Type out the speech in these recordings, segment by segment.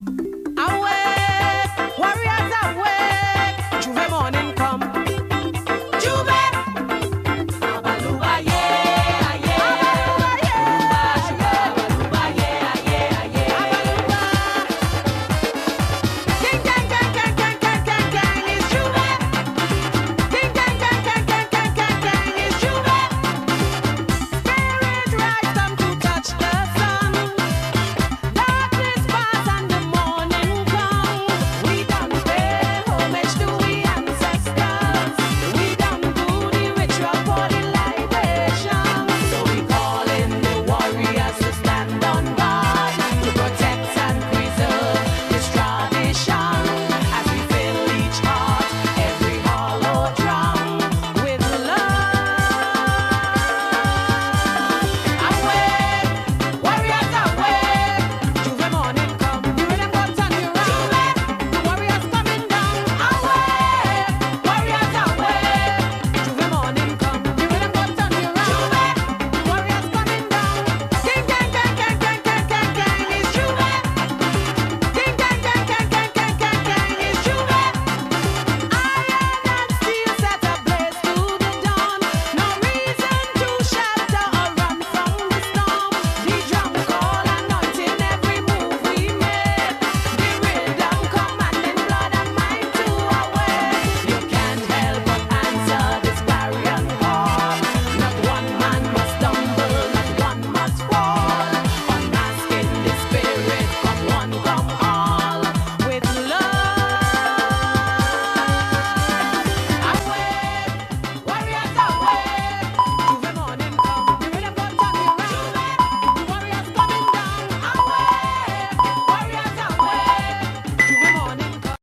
Awake, warriors awake, Juve morning come. Juve, Abaluba yeah, yeah, Abaluba yeah, yeah, Abaluba. King, gang, gang, gang, gang, gang, gang, gang is Juve. King, gang, gang, gang, gang, gang, gang, gang is Juve. Spirit rise come to touch the sun. Darkness pass and the morning come. We done pay homage to we ancestors. We done do the ritual for the libation. So we call in the warriors to stand on guard to protect and preserve this tradition as we fill each heart, every hollow drum with love. Awake, warriors awake, Juve morning come. You rhythm go turn you round. The warriors coming down. Awake, warriors awake, Juve morning come. You rhythm go turn you round. The warriors coming down. King, gang, gang, gang, gang, gang, gang, gang is Juve. King, gang, gang, gang, gang, gang, gang, gang is Juve. Iron and steel set ablaze to the dawn. No reason to shelter or run from the storm. The drum call anointing every move we make. The rhythm commanding blood and mind to awake. You can't help but answer this clarion call. Not one man must stumble, not one must fall. Unmasking the spirit, come one, come all, with love. Awake, warriors awake, Juve morning come. The rhythm go turn you round. The warriors coming down. Awake, warriors awake, Juve morning come.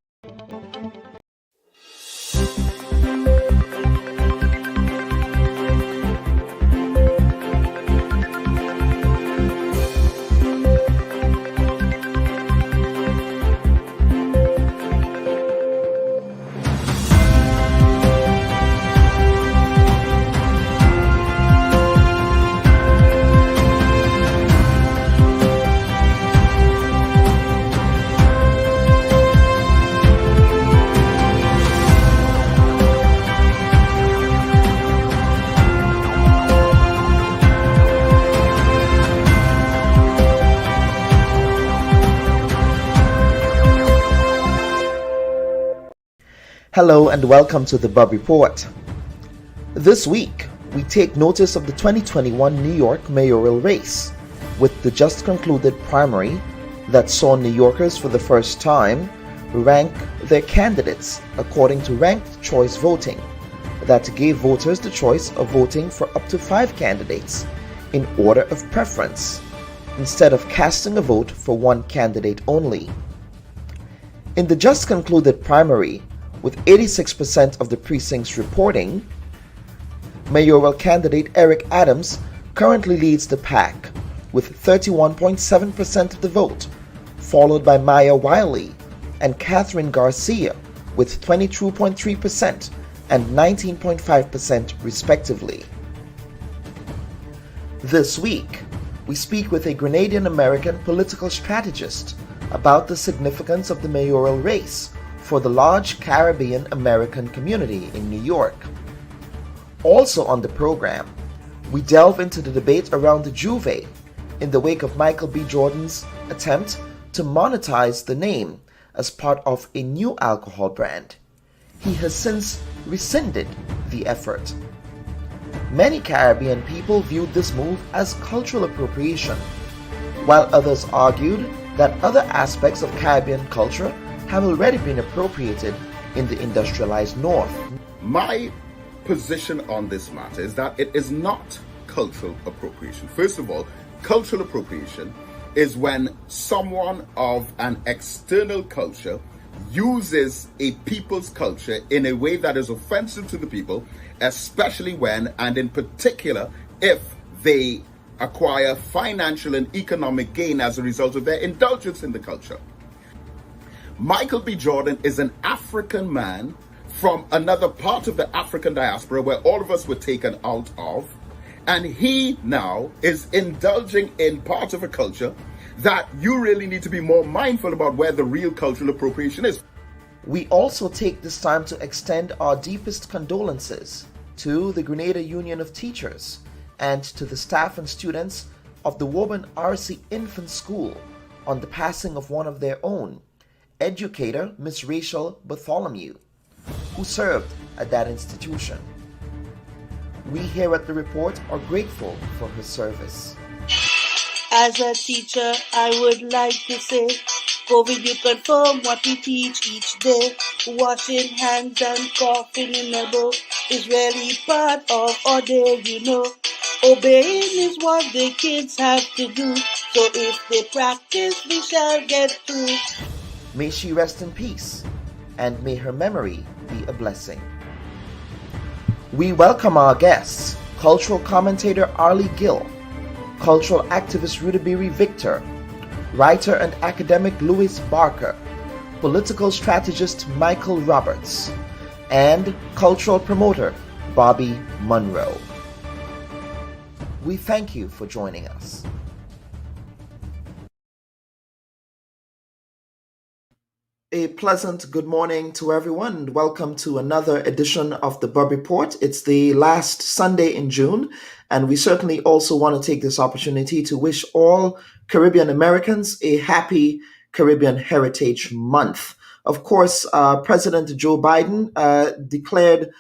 Hello and welcome to the Bubb Report. This week, we take notice of the 2021 New York Mayoral Race, with the just concluded primary that saw New Yorkers for the first time rank their candidates according to ranked choice voting that gave voters the choice of voting for up to 5 candidates in order of preference, instead of casting a vote for one candidate only. In the just concluded primary, with 86% of the precincts reporting, mayoral candidate Eric Adams currently leads the pack with 31.7% of the vote, followed by Maya Wiley and Catherine Garcia with 22.3% and 19.5% respectively. This week, we speak with a Grenadian-American political strategist about the significance of the mayoral race for the large Caribbean American community in New York. Also on the program, we delve into the debate around the Juve in the wake of Michael B. Jordan's attempt to monetize the name as part of a new alcohol brand. He has since rescinded the effort. Many Caribbean people viewed this move as cultural appropriation, while others argued that other aspects of Caribbean culture have already been appropriated in the industrialized North. My position on this matter is that it is not cultural appropriation. First of all, cultural appropriation is when someone of an external culture uses a people's culture in a way that is offensive to the people, especially when, and in particular, if they acquire financial and economic gain as a result of their indulgence in the culture. Michael B. Jordan is an African man from another part of the African diaspora where all of us were taken out of, and he now is indulging in part of a culture that you really need to be more mindful about where the real cultural appropriation is. We also take this time to extend our deepest condolences to the Grenada Union of Teachers and to the staff and students of the Woburn RC Infant School on the passing of one of their own, educator Miss Rachel Bartholomew, who served at that institution. We here at the Report are grateful for her service. As a teacher, I would like to say, COVID, you confirm what we teach each day. Washing hands and coughing in elbow is really part of our day, you know. Obeying is what the kids have to do. So if they practice, we shall get through. May she rest in peace, and may her memory be a blessing. We welcome our guests, cultural commentator Arlie Gill, cultural activist Rudabiri Victor, writer and academic Louis Barker, political strategist Michael Roberts, and cultural promoter Bobby Munro. We thank you for joining us. A pleasant good morning to everyone, and welcome to another edition of the Bubb Report. It's the last Sunday in June, and we certainly also want to take this opportunity to wish all Caribbean Americans a happy Caribbean Heritage Month. Of course, President Joe Biden declared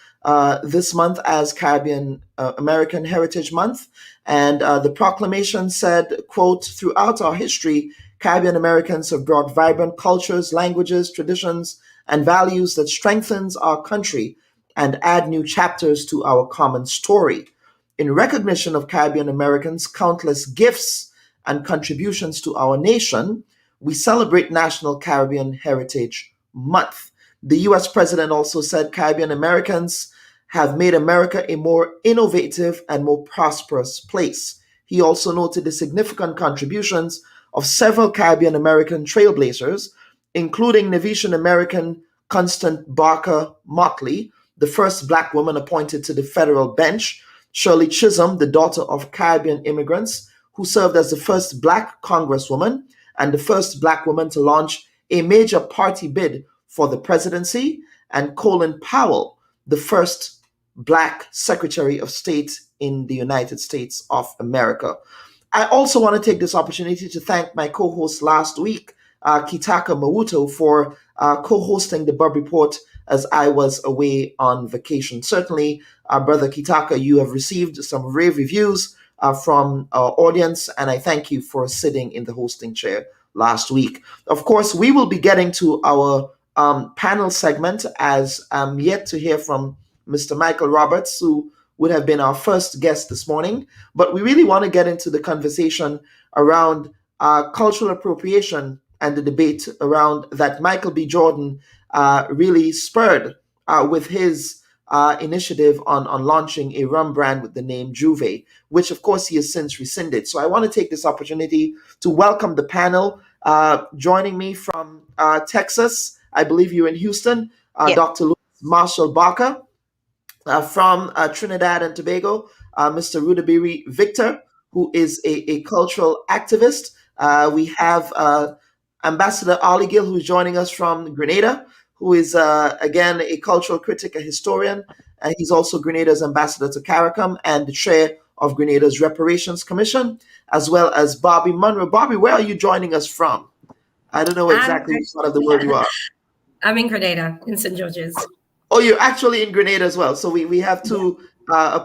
this month as Caribbean American Heritage Month, and the proclamation said, quote, "Throughout our history, Caribbean Americans have brought vibrant cultures, languages, traditions, and values that strengthens our country and add new chapters to our common story. In recognition of Caribbean Americans' countless gifts and contributions to our nation, we celebrate National Caribbean Heritage Month." The US president also said Caribbean Americans have made America a more innovative and more prosperous place. He also noted the significant contributions of several Caribbean American trailblazers, including Navitian American Constant Barker Motley, the first Black woman appointed to the federal bench, Shirley Chisholm, the daughter of Caribbean immigrants, who served as the first Black Congresswoman and the first Black woman to launch a major party bid for the presidency, and Colin Powell, the first Black Secretary of State in the United States of America. I also want to take this opportunity to thank my co-host last week, Kitaka Mawuto, for co-hosting the Bubb Report as I was away on vacation. Certainly, Brother Kitaka, you have received some rave reviews from our audience, and I thank you for sitting in the hosting chair last week. Of course, we will be getting to our panel segment, as I'm yet to hear from Mr. Michael Roberts, who would have been our first guest this morning. But we really want to get into the conversation around cultural appropriation and the debate around that Michael B. Jordan really spurred with his initiative on launching a rum brand with the name Juve, which of course he has since rescinded. So I want to take this opportunity to welcome the panel. Joining me from Texas, I believe you're in Houston, Yes. Dr. Louis Marshall Barker. From Trinidad and Tobago, Mr. Rudabiri Victor, who is a cultural activist. We have Ambassador Arlie Gill, who is joining us from Grenada, who is, again, a cultural critic, a historian. He's also Grenada's ambassador to CARICOM and the chair of Grenada's Reparations Commission, as well as Bobby Munro. Bobby, where are you joining us from? I don't know exactly which part of the world you are. I'm in Grenada, in St. George's. Oh, you're actually in Grenada as well. So we have two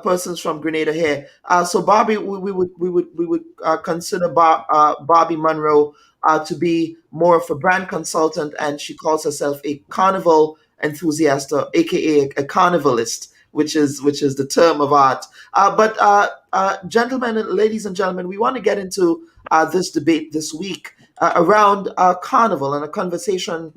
persons from Grenada here. So Bobby, we would consider Bobby Munro to be more of a brand consultant, and she calls herself a carnival enthusiast, or aka a carnivalist, which is the term of art. But gentlemen, ladies and gentlemen, we want to get into this debate this week around carnival and a conversation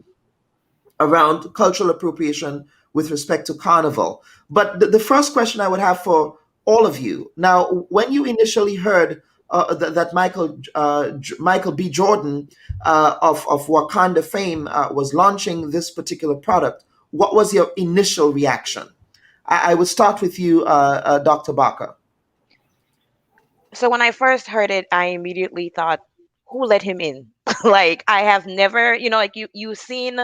around cultural appropriation with respect to carnival. But the first question I would have for all of you, now, when you initially heard that Michael B. Jordan of Wakanda fame was launching this particular product, what was your initial reaction? I would start with you, Dr. Barker. So when I first heard it, I immediately thought, who let him in? Like, I have never, like you've seen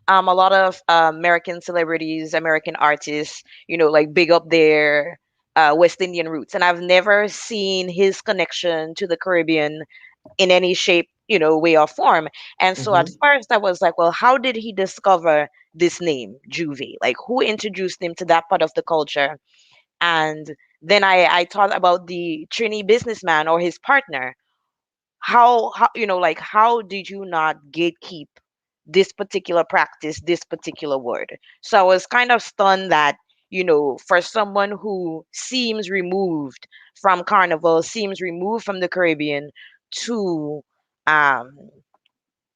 a lot of American celebrities, American artists, like big up their West Indian roots, and I've never seen his connection to the Caribbean in any shape, way or form. And so at Mm-hmm. first I was like, well, how did he discover this name, Juvie? Like, who introduced him to that part of the culture? And then I thought about the Trini businessman or his partner. How like, how did you not gatekeep this particular practice, this particular word? So I was kind of stunned that, for someone who seems removed from Carnival, seems removed from the Caribbean, to um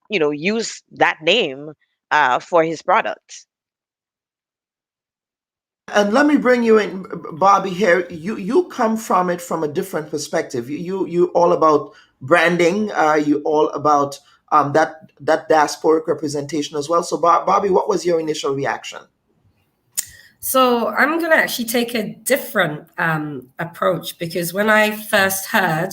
use that name for his product. And let me bring you in, Bobby. Here, you come from it from a different perspective. You all about branding. You all about that diasporic representation as well. So, Bobby, what was your initial reaction? So I'm going to actually take a different approach, because when I first heard,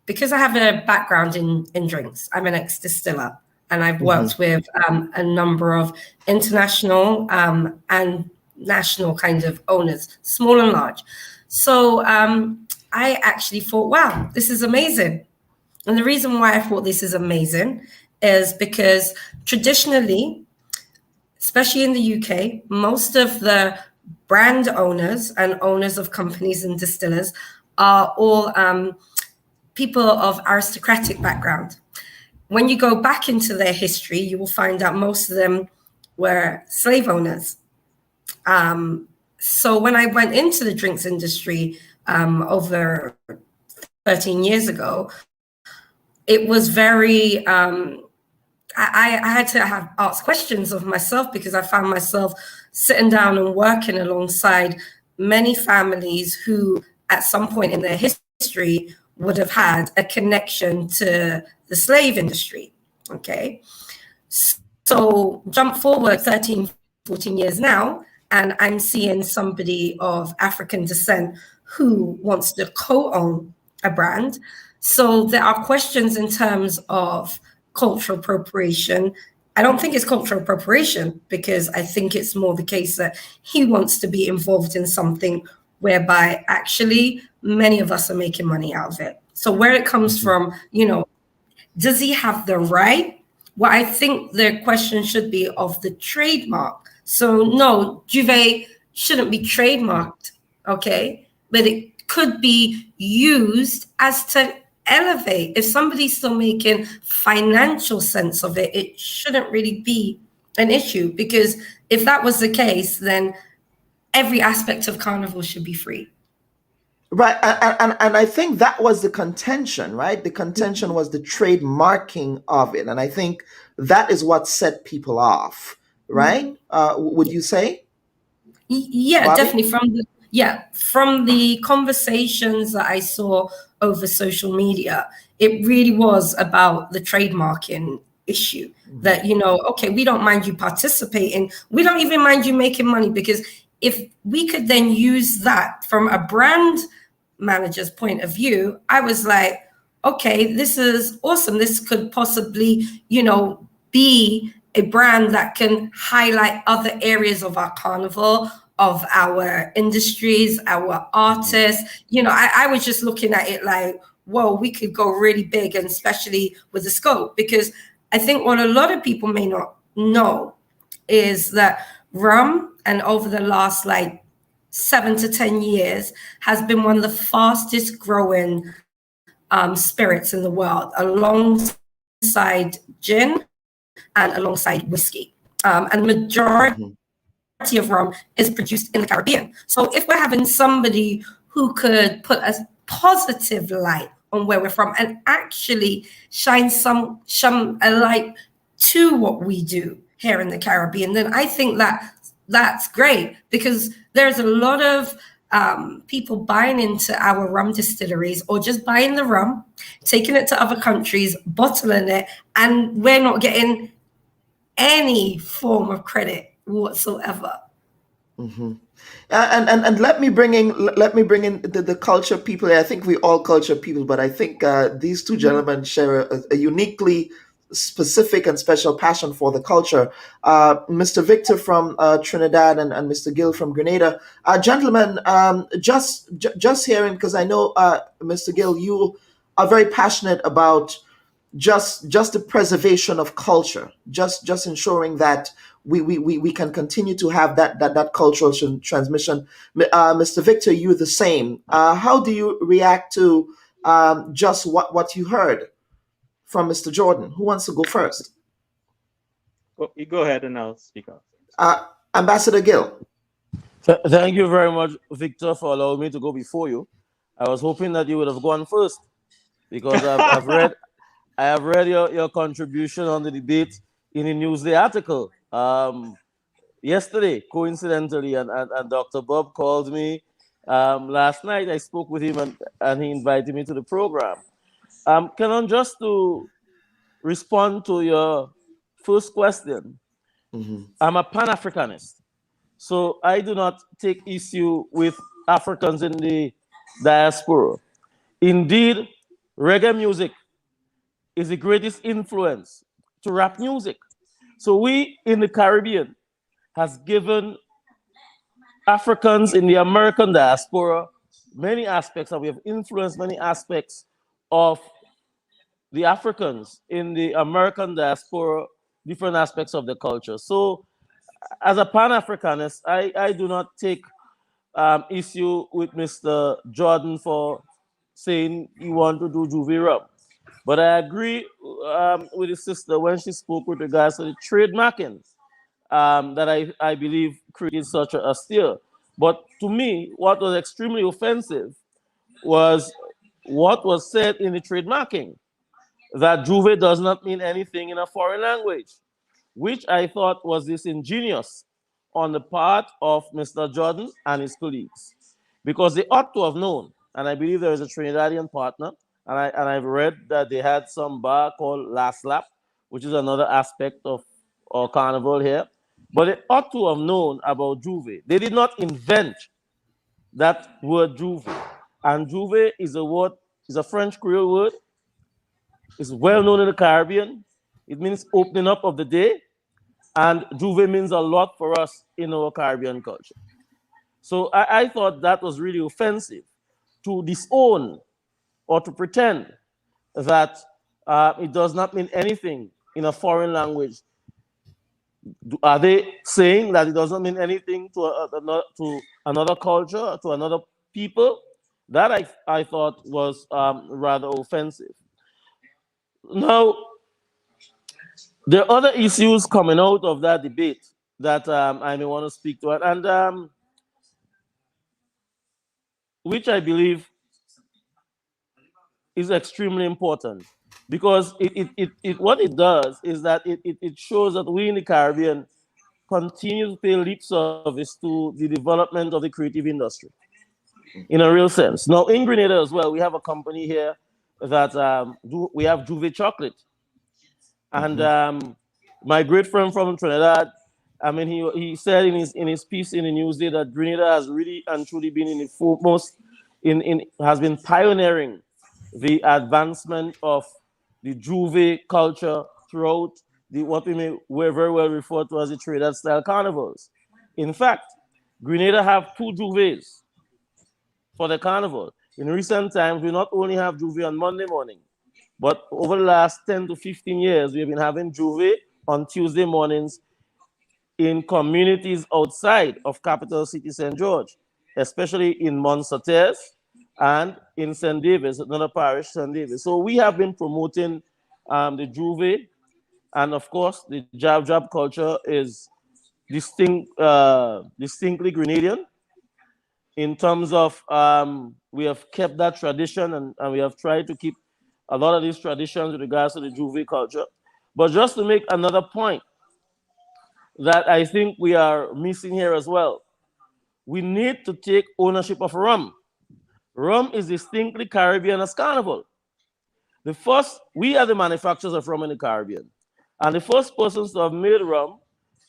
because I have a background in drinks, I'm an ex-distiller, and I've worked with a number of international and national kind of owners, small and large. So I actually thought, wow, this is amazing. And the reason why I thought this is amazing is because traditionally, especially in the UK, most of the brand owners and owners of companies and distillers are all people of aristocratic background. When you go back into their history, you will find out most of them were slave owners. So when I went into the drinks industry over 13 years ago, it was very I had to have asked questions of myself, because I found myself sitting down and working alongside many families who at some point in their history would have had a connection to the slave industry. Okay. So jump forward 13, 14 years now, and I'm seeing somebody of African descent who wants to co-own a brand. So there are questions in terms of cultural appropriation. I don't think it's cultural appropriation, because I think it's more the case that he wants to be involved in something whereby actually many of us are making money out of it. So where it comes from, does he have the right? Well, I think the question should be of the trademark. So no, Juve shouldn't be trademarked, okay? But it could be used as to elevate. If somebody's still making financial sense of it, it shouldn't really be an issue, because if that was the case, then every aspect of Carnival should be free. Right, and I think that was the contention, right? The contention was the trademarking of it, and I think that is what set people off, right? Would you say? Yeah, Bobby? definitely. From the conversations that I saw over social media, it really was about the trademarking issue. That, okay, we don't mind you participating, we don't even mind you making money, because if we could then use that from a brand manager's point of view, I was like, okay, this is awesome. This could possibly, be a brand that can highlight other areas of our carnival, of our industries, our artists. I was just looking at it like, whoa, we could go really big, and especially with the scope, because I think what a lot of people may not know is that rum, and over the last 7 to 10 years, has been one of the fastest growing spirits in the world, alongside gin and alongside whiskey. And the majority of rum is produced in the Caribbean. So if we're having somebody who could put a positive light on where we're from and actually shine a light to what we do here in the Caribbean, then I think that's great, because there's a lot of people buying into our rum distilleries, or just buying the rum, taking it to other countries, bottling it, and we're not getting any form of credit whatsoever. Hmm. And let me bring in the culture people. I think we all culture people, but I think these two gentlemen share a uniquely specific and special passion for the culture. Mr. Victor from Trinidad and Mr. Gill from Grenada. Gentlemen, just hearing, because I know, Mr. Gill, you are very passionate about just the preservation of culture, just ensuring that we can continue to have that cultural transmission. Mr. Victor, you the same. How do you react to just what you heard from Mr. Jordan? Who wants to go first? You go ahead and I'll speak up. Ambassador Gill. Thank you very much, Victor, for allowing me to go before you. I was hoping that you would have gone first because I have read your contribution on the debate in a Newsday article yesterday, coincidentally, and Dr. Bubb called me last night. I spoke with him and he invited me to the program. Canon, just to respond to your first question, I'm a Pan-Africanist. So I do not take issue with Africans in the diaspora. Indeed, reggae music is the greatest influence to rap music. So we in the Caribbean has given Africans in the American diaspora many aspects, and we have influenced many aspects of the Africans in the American diaspora, different aspects of the culture. So as a Pan-Africanist, I do not take issue with Mr. Jordan for saying he want to do Juvie rum. But I agree with his sister when she spoke with regards to the trademarking that I believe created such a stir. But to me, what was extremely offensive was what was said in the trademarking, that Juve does not mean anything in a foreign language, which I thought was disingenuous on the part of Mr. Jordan and his colleagues, because they ought to have known. And I believe there is a Trinidadian partner, and I've read that they had some bar called Last Lap, which is another aspect of our carnival here. But they ought to have known about Juve. They did not invent that word Juve. And Juve is a word, is a French Creole word. It's well known in the Caribbean. It means opening up of the day. And Juve means a lot for us in our Caribbean culture. So I thought that was really offensive to disown or to pretend that it does not mean anything in a foreign language. Are they saying that it doesn't mean anything to another culture, to another people? That I thought was rather offensive. Now, there are other issues coming out of that debate that I may want to speak to, and which I believe is extremely important, because what it does is that it shows that we in the Caribbean continue to pay lip service to the development of the creative industry in a real sense. Now, in Grenada as well, we have a company here that we have Juve Chocolate. And my great friend from Trinidad, I mean, he said in his piece in the Newsday that Grenada has really and truly been in the foremost, has been pioneering the advancement of the Juve culture throughout what we very well refer to as the Trinidad style carnivals. In fact, Grenada have 2 Juves for the carnival. In recent times, we not only have Juve on Monday morning, but over the last 10 to 15 years, we've been having Juve on Tuesday mornings in communities outside of capital city St. George, especially in Monserrates and in St. David's, another parish, St. David's. So we have been promoting the Juve, and of course, the jab culture is distinctly Grenadian in terms of we have kept that tradition, and we have tried to keep a lot of these traditions with regards to the Juve culture. But just to make another point that I think we are missing here as well, we need to take ownership of rum. Rum is distinctly Caribbean as carnival. We are the manufacturers of rum in the Caribbean. And the first persons to have made rum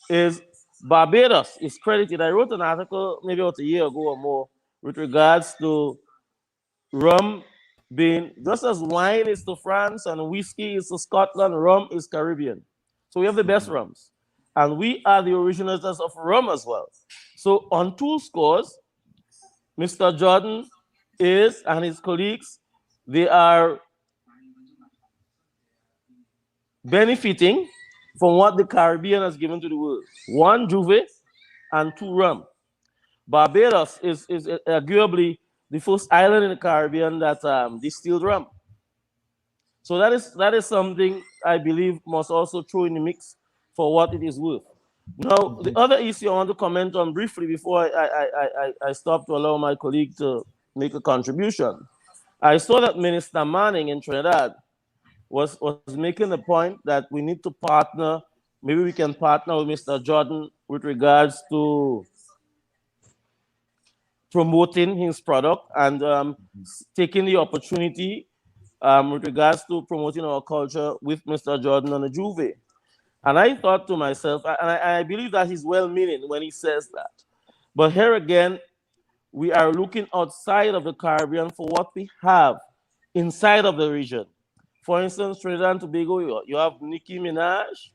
is Barbados is credited. I wrote an article maybe about a year ago or more with regards to rum being, just as wine is to France and whiskey is to Scotland, rum is Caribbean. So we have the best rums. And we are the originators of rum as well. So on two scores, Mr. Jordan is, and his colleagues, they are benefiting from what the Caribbean has given to the world. One, Juve, and two, rum. Barbados is arguably the first island in the Caribbean that distilled rum. So that is something I believe must also throw in the mix for what it is worth. Now, the other issue I want to comment on briefly before I stop to allow my colleague to make a contribution. I saw that Minister Manning in Trinidad was making the point that we need to partner, maybe we can partner with Mr. Jordan with regards to promoting his product and taking the opportunity with regards to promoting our culture with Mr. Jordan on the Juve. And I thought to myself, and I believe that he's well-meaning when he says that. But here again, we are looking outside of the Caribbean for what we have inside of the region. For instance, Trinidad and Tobago, you have Nicki Minaj,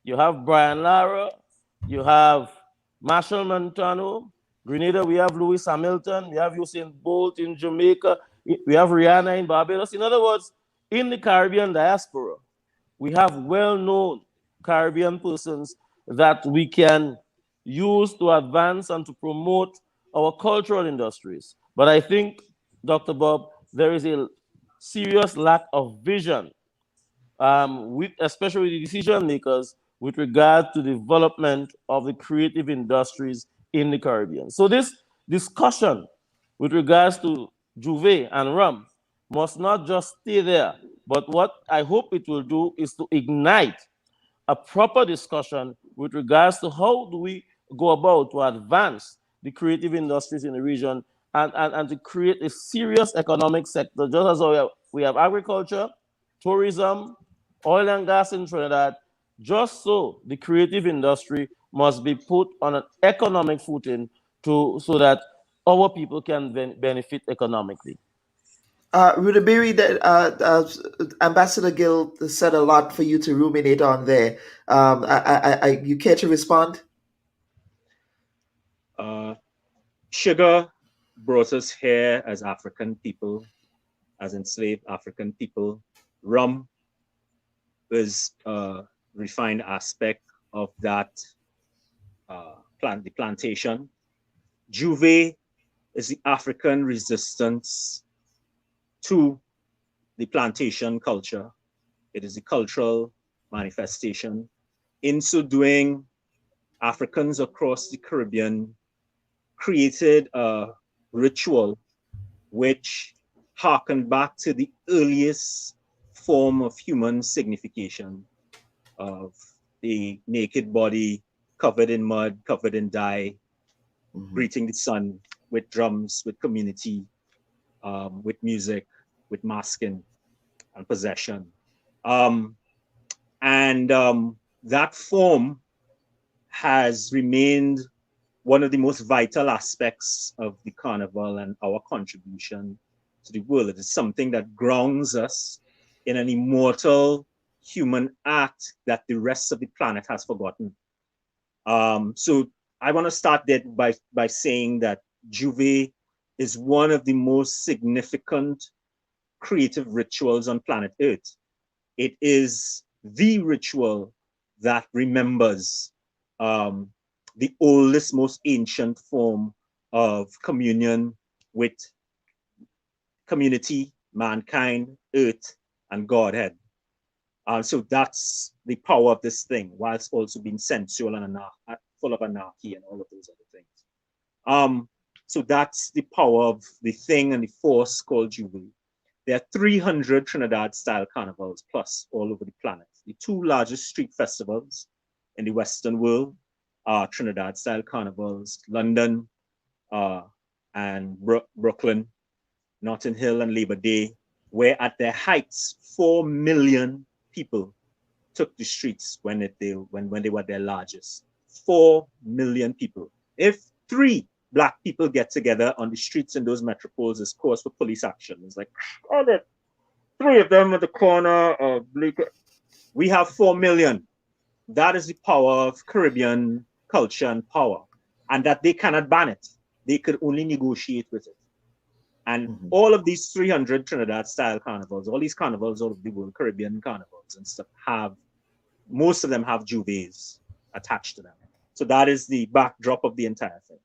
you have Brian Lara, you have Marshall Montano. Grenada, we have Lewis Hamilton, we have Usain Bolt in Jamaica, we have Rihanna in Barbados. In other words, in the Caribbean diaspora, we have well-known Caribbean persons that we can use to advance and to promote our cultural industries. But I think, Dr. Bob, there is a serious lack of vision, especially with the decision makers, with regard to the development of the creative industries in the Caribbean. So this discussion with regards to Juve and rum must not just stay there, but what I hope it will do is to ignite a proper discussion with regards to how do we go about to advance the creative industries in the region and to create a serious economic sector, just as we have agriculture, tourism, oil and gas in Trinidad. Just so the creative industry must be put on an economic footing so that our people can benefit economically. Rudabiri, Ambassador Gill said a lot for you to ruminate on there. You care to respond? Sugar brought us here as African people, as enslaved African people. Rum was a refined aspect of that the plantation. Juve is the African resistance to the plantation culture. It is a cultural manifestation. In so doing, Africans across the Caribbean created a ritual which harkened back to the earliest form of human signification of the naked body covered in mud, covered in dye, greeting the sun with drums, with community, with music, with masking and possession. That form has remained one of the most vital aspects of the carnival and our contribution to the world. It is something that grounds us in an immortal human act that the rest of the planet has forgotten. So I want to start that by saying that Juve is one of the most significant creative rituals on planet Earth. It is the ritual that remembers the oldest, most ancient form of communion with community, mankind, earth, and Godhead. So that's the power of this thing, whilst also being sensual and full of anarchy and all of those other things. So that's the power of the thing and the force called Juve. There are 300 Trinidad-style carnivals plus all over the planet. The two largest street festivals in the Western world are Trinidad-style carnivals, London and Brooklyn, Notting Hill and Labor Day, where at their heights, 4 million people took the streets when they were their largest. 4 million people. If 3 Black people get together on the streets in those metropoles, it's cause for police action. It's like, oh, there 3 of them at the corner of Bleecker. We have 4 million. That is the power of Caribbean culture and power, and that they cannot ban it. They could only negotiate with it. And all of these 300 Trinidad-style carnivals, all these carnivals all of the world, Caribbean carnivals and stuff, most of them have Juves attached to them. So that is the backdrop of the entire thing.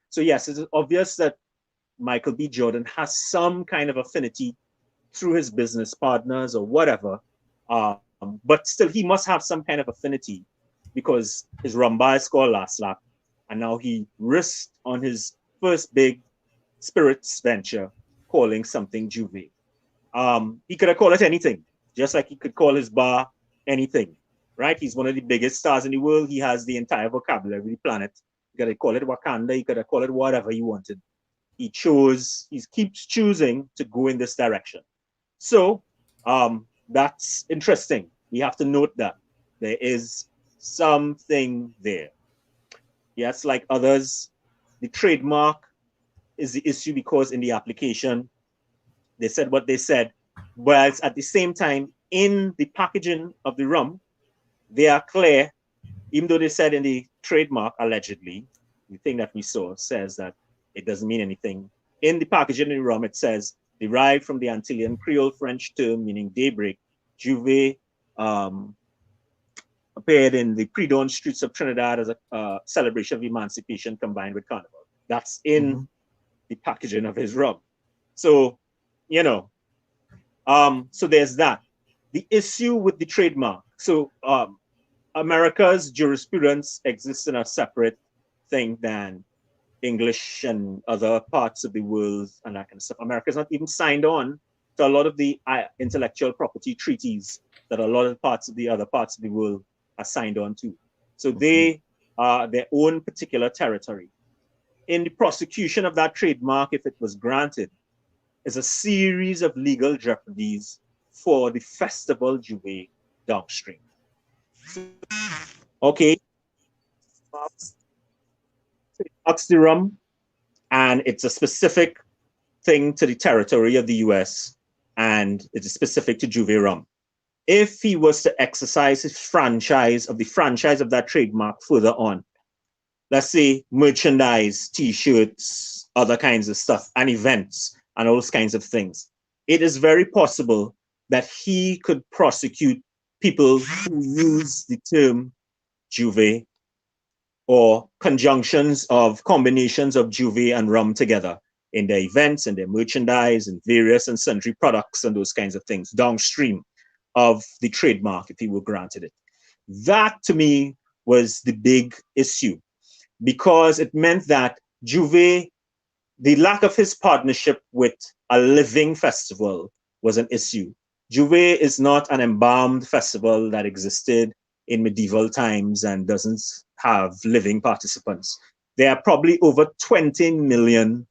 So yes, it is obvious that Michael B. Jordan has some kind of affinity through his business partners or whatever, but still he must have some kind of affinity because his rumba is called Last Lap, and now he risked on his first big spirits venture calling something Juve. He could have called it anything, just like he could call his bar anything, right? He's one of the biggest stars in the world. He has the entire vocabulary of the planet. He could have called it Wakanda. He could have called it whatever he wanted. He keeps choosing to go in this direction. So that's interesting. We have to note that there is something there. Yes, like others, the trademark is the issue because in the application, they said what they said, but at the same time, in the packaging of the rum, they are clear, even though they said in the trademark, allegedly, the thing that we saw says that it doesn't mean anything. In the packaging of the rum, it says, derived from the Antillean Creole French term meaning daybreak, Juve appeared in the pre-dawn streets of Trinidad as a celebration of emancipation combined with carnival. That's in the packaging of his rum. So, so there's that. The issue with the trademark. So America's jurisprudence exists in a separate thing than English and other parts of the world and that kind of stuff. America's not even signed on to a lot of the intellectual property treaties that a lot of the other parts of the world are signed on to. So they are their own particular territory. In the prosecution of that trademark, if it was granted, is a series of legal jeopardies for the festival Juve downstream. Okay, trademarks the rum, and it's a specific thing to the territory of the US, and it is specific to Juve rum. If he was to exercise his franchise of that trademark further on, let's say merchandise, t-shirts, other kinds of stuff, and events, and all those kinds of things, it is very possible that he could prosecute people who use the term Juve or conjunctions of combinations of Juve and rum together in their events and their merchandise and various and sundry products and those kinds of things downstream of the trademark if he were granted it. That to me was the big issue, because it meant that Juve, the lack of his partnership with a living festival was an issue. Juve is not an embalmed festival that existed in medieval times and doesn't have living participants. There are probably over 20 million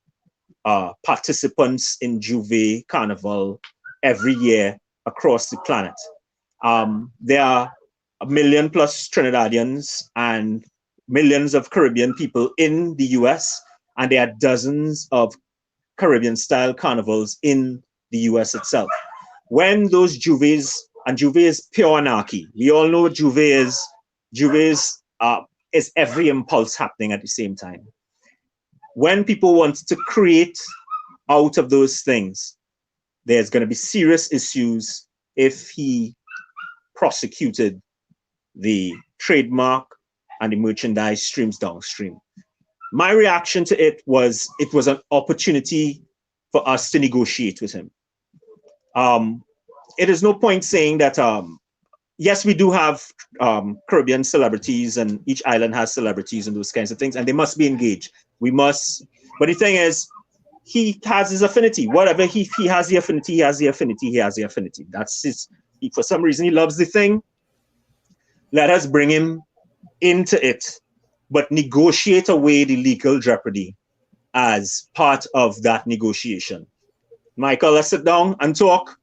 participants in Juve Carnival every year across the planet. There are 1 million plus Trinidadians and millions of Caribbean people in the US, and there are dozens of Caribbean-style carnivals in the US itself. When those Juves, and Juve is pure anarchy. We all know what Juve is. Juve is every impulse happening at the same time. When people want to create out of those things, there's going to be serious issues if he prosecuted the trademark and the merchandise streams downstream. My reaction to it was an opportunity for us to negotiate with him. It is no point saying that, yes, we do have Caribbean celebrities and each island has celebrities and those kinds of things, and they must be engaged. We must, but the thing is, he has his affinity. Whatever he has the affinity, he has the affinity, he has the affinity. That's his, for some reason, he loves the thing. Let us bring him into it, but negotiate away the legal jeopardy as part of that negotiation. Michael, let's sit down and talk.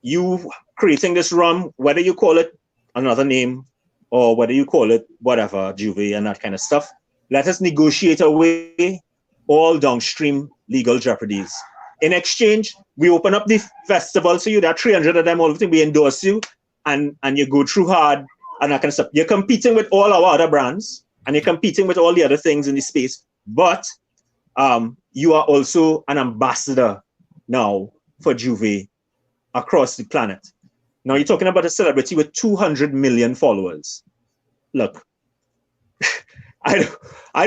You creating this rum, whether you call it another name, or whether you call it whatever, Juve and that kind of stuff. Let us negotiate away all downstream legal jeopardies. In exchange, we open up the festival so you there are 300 of them, all of them, we endorse you, and you go through hard and that kind of stuff. You're competing with all our other brands, and you're competing with all the other things in the space, but you are also an ambassador now for Juve across the planet. Now you're talking about a celebrity with 200 million followers. Look, I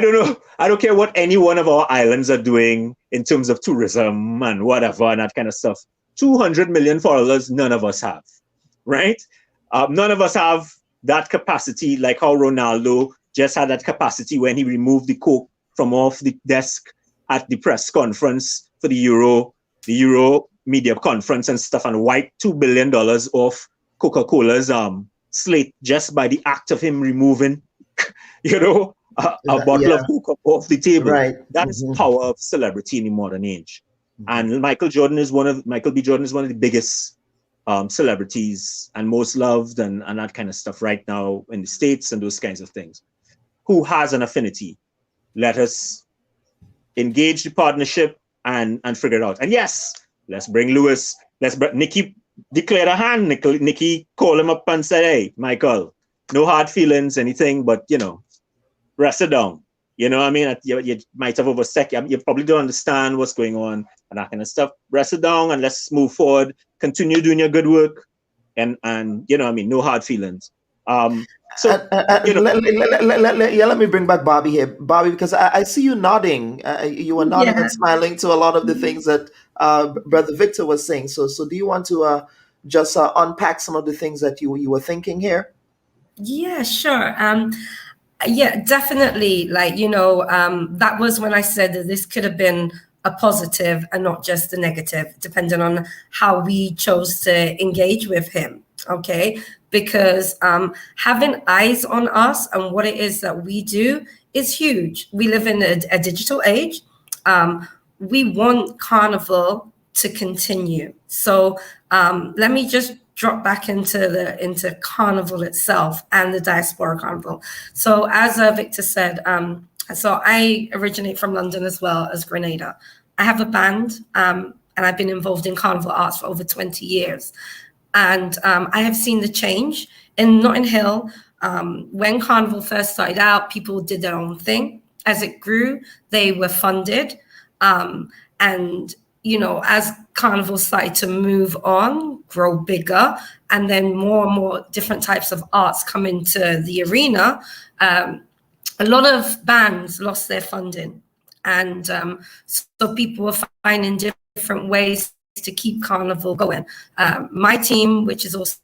don't know. I don't care what any one of our islands are doing in terms of tourism and whatever and that kind of stuff. 200 million followers, none of us have, right? None of us have that capacity, like how Ronaldo just had that capacity when he removed the Coke from off the desk at the press conference for the Euro media conference and stuff, and wiped $2 billion off Coca-Cola's slate just by the act of him removing, a bottle of Coke off the table. Right. That is power of celebrity in the modern age. And Michael B. Jordan is one of the biggest celebrities and most loved and that kind of stuff right now in the States and those kinds of things. Who has an affinity? Let us engage the partnership and figure it out. And yes, let's bring Lewis. Nikki declared a hand. Nikki called him up and said, "Hey, Michael, no hard feelings, anything, but rest it down. You know what I mean? You might have overstepped. You probably don't understand what's going on and that kind of stuff. Rest it down and let's move forward. Continue doing your good work, and no hard feelings." Let me bring back Bobby here, Bobby, because I see you nodding. You were nodding and smiling to a lot of the things that Brother Victor was saying. So do you want to just unpack some of the things that you were thinking here? Yeah, sure. Yeah, definitely. That was when I said that this could have been a positive and not just a negative, depending on how we chose to engage with him. Okay, because having eyes on us and what it is that we do is huge. We live in a digital age. We want Carnival to continue. So let me just drop back into Carnival itself and the Diaspora Carnival. So as Victor said, so I originate from London as well as Grenada. I have a band and I've been involved in Carnival arts for over 20 years. And I have seen the change in Notting Hill. When Carnival first started out, people did their own thing. As it grew, they were funded. And as Carnival started to move on, grow bigger, and then more and more different types of arts come into the arena, a lot of bands lost their funding. And so people were finding different ways to keep Carnival going. My team, which is also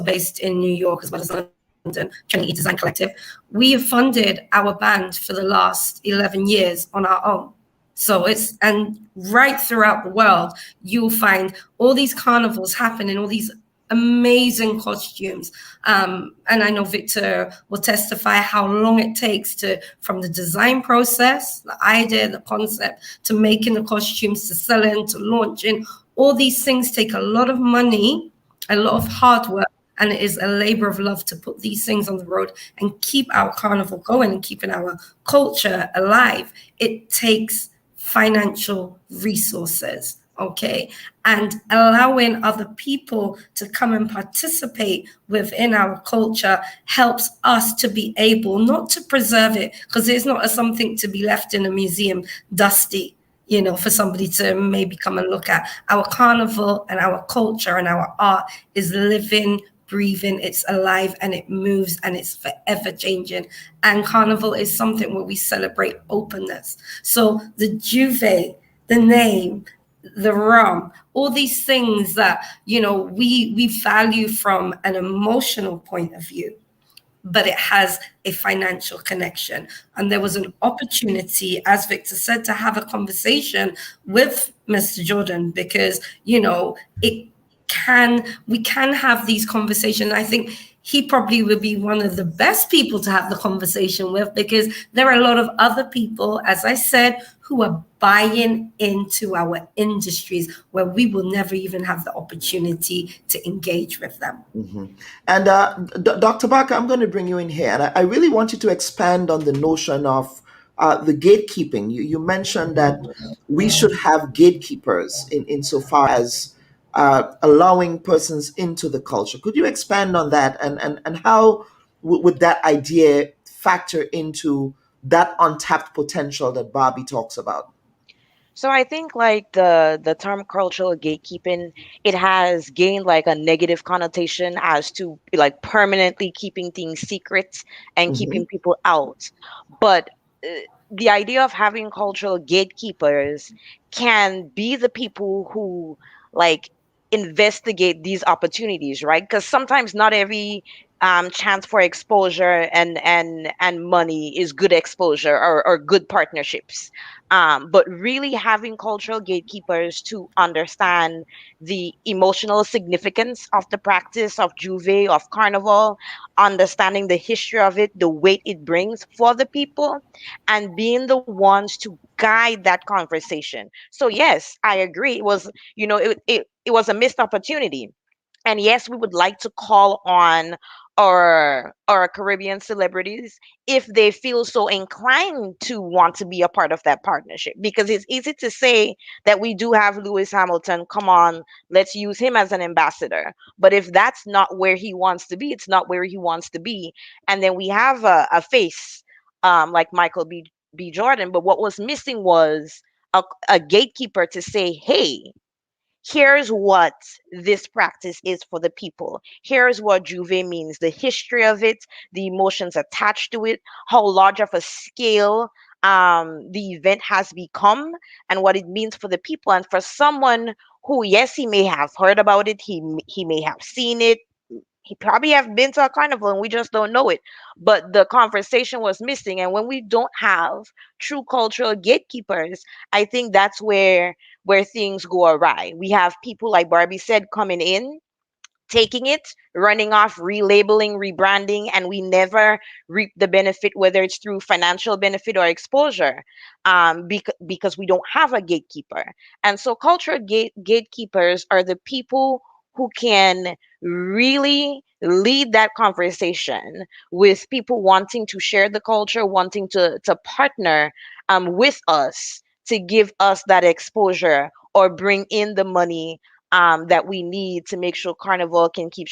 based in New York as well as London, Trinity Design Collective, we have funded our band for the last 11 years on our own. So and right throughout the world, you'll find all these carnivals happening, all these amazing costumes. And I know Victor will testify how long it takes from the design process, the idea, the concept, to making the costumes, to selling, to launching. All these things take a lot of money, a lot of hard work, and it is a labor of love to put these things on the road and keep our carnival going and keeping our culture alive. It takes financial resources, okay? And allowing other people to come and participate within our culture helps us to be able not to preserve it, because it's not something to be left in a museum dusty, for somebody to maybe come and look at. Our carnival and our culture and our art is living, breathing, it's alive, and it moves, and it's forever changing. And Carnival is something where we celebrate openness. So the Juve, the name, the rum, all these things that, we value from an emotional point of view, but it has a financial connection. And there was an opportunity, as Victor said, to have a conversation with Mr. Jordan, because, we can have these conversations. I think he probably would be one of the best people to have the conversation with, because there are a lot of other people, as I said, who are buying into our industries where we will never even have the opportunity to engage with them. And Dr. Barker, I'm going to bring you in here, and I really want you to expand on the notion of the gatekeeping. You mentioned that we should have gatekeepers insofar as allowing persons into the culture. Could you expand on that, and how would that idea factor into that untapped potential that Bobby talks about? So I think like the term cultural gatekeeping, it has gained like a negative connotation as to like permanently keeping things secret and Hmm. keeping people out. But uh, the idea of having cultural gatekeepers can be the people who like investigate these opportunities, right? Because sometimes not every chance for exposure and money is good exposure or good partnerships, but really having cultural gatekeepers to understand the emotional significance of the practice of Juve, of Carnival, understanding the history of it, the weight it brings for the people, and being the ones to guide that conversation. So yes, I agree. It was, it was a missed opportunity, and yes, we would like to call on our Caribbean celebrities if they feel so inclined to want to be a part of that partnership, because it's easy to say that we do have Lewis Hamilton, come on, let's use him as an ambassador. But if that's not where he wants to be, it's not where he wants to be. And then we have a face like Michael B. Jordan, but what was missing was a gatekeeper to say, hey, here's what this practice is for the people. Here's what Juve means, the history of it, the emotions attached to it, how large of a scale the event has become, and what it means for the people. And for someone who, yes, he may have heard about it, he may have seen it, he probably have been to a carnival and we just don't know it, but the conversation was missing. And when we don't have true cultural gatekeepers, I think that's where things go awry. We have people, like Barbie said, coming in, taking it, running off, relabeling, rebranding, and we never reap the benefit, whether it's through financial benefit or exposure, because we don't have a gatekeeper. And so, cultural gatekeepers are the people who can really lead that conversation with people wanting to share the culture, wanting to partner with us to give us that exposure or bring in the money that we need to make sure Carnival can keep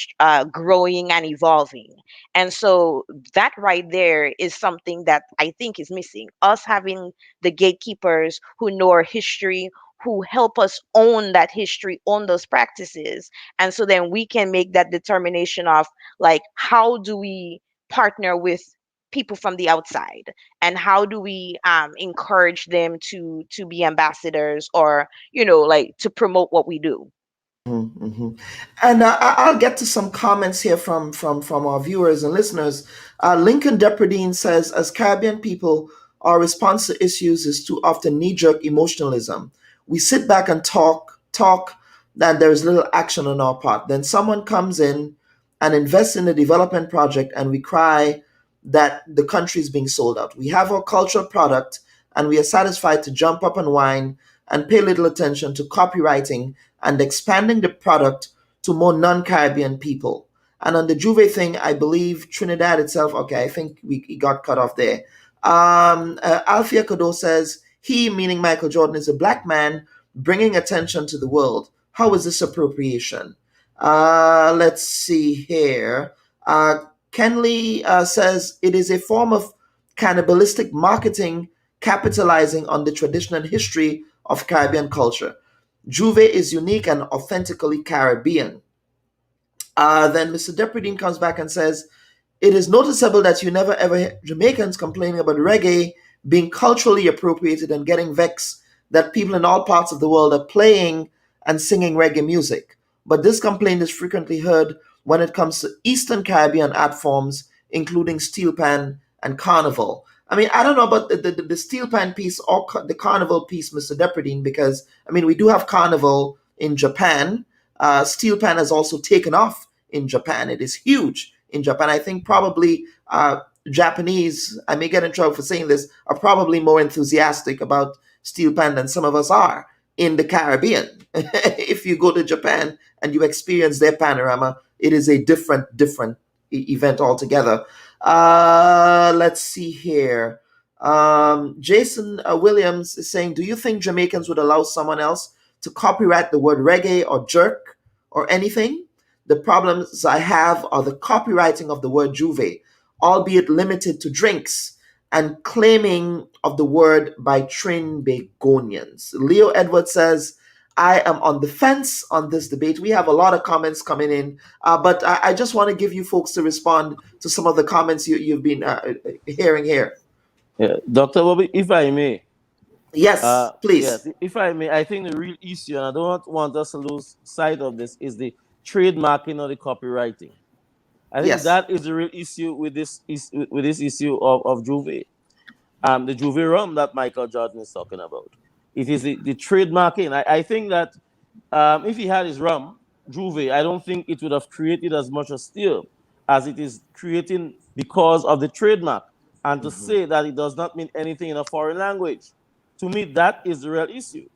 growing and evolving. And so that right there is something that I think is missing. Us having the gatekeepers who know our history, who help us own that history, own those practices. And so then we can make that determination of like, how do we partner with people from the outside, and how do we encourage them to be ambassadors, or like to promote what we do. Hmm. And I'll get to some comments here from our viewers and listeners. Lincoln Depredine says, as Caribbean people, our response to issues is too often knee-jerk emotionalism. We sit back and talk, and there is little action on our part. Then someone comes in and invests in a development project, and we cry that the country is being sold out. We have our cultural product, and we are satisfied to jump up and whine and pay little attention to copywriting and expanding the product to more non-Caribbean people. And on the Juve thing, I believe Trinidad itself, okay, I think we got cut off there. Alfia Kodo says, he, meaning Michael Jordan, is a black man bringing attention to the world. How is this appropriation? Let's see here. Kenley says, it is a form of cannibalistic marketing capitalizing on the tradition and history of Caribbean culture. Juve is unique and authentically Caribbean. Then Mr. Depredine comes back and says, it is noticeable that you never ever hear Jamaicans complaining about reggae being culturally appropriated and getting vexed that people in all parts of the world are playing and singing reggae music. But this complaint is frequently heard when it comes to Eastern Caribbean art forms, including steel pan and carnival. I mean, I don't know about the steel pan piece or the carnival piece, Mr. Depredine, because, I mean, we do have carnival in Japan. Steel pan has also taken off in Japan. It is huge in Japan. I think probably Japanese, I may get in trouble for saying this, are probably more enthusiastic about steel pan than some of us are in the Caribbean. If you go to Japan and you experience their panorama, it is a different event altogether. Let's see here. Jason Williams is saying, do you think Jamaicans would allow someone else to copyright the word reggae or jerk or anything? The problems I have are the copywriting of the word juve, albeit limited to drinks, and claiming of the word by Trinbagonians. Leo Edwards says, I am on the fence on this debate. We have a lot of comments coming in, but I just want to give you folks to respond to some of the comments you've been hearing here. Yeah. Dr. Bobby, if I may. Yes, please. Yes, if I may, I think the real issue, and I don't want us to lose sight of this, is the trademarking or the copywriting. I think that is the real issue with this issue of Juve. The Juve rum that Michael Jordan is talking about. It is the trademarking. I think that if he had his rum, Juve, I don't think it would have created as much a stir as it is creating because of the trademark. And to say that it does not mean anything in a foreign language, to me, that is the real issue.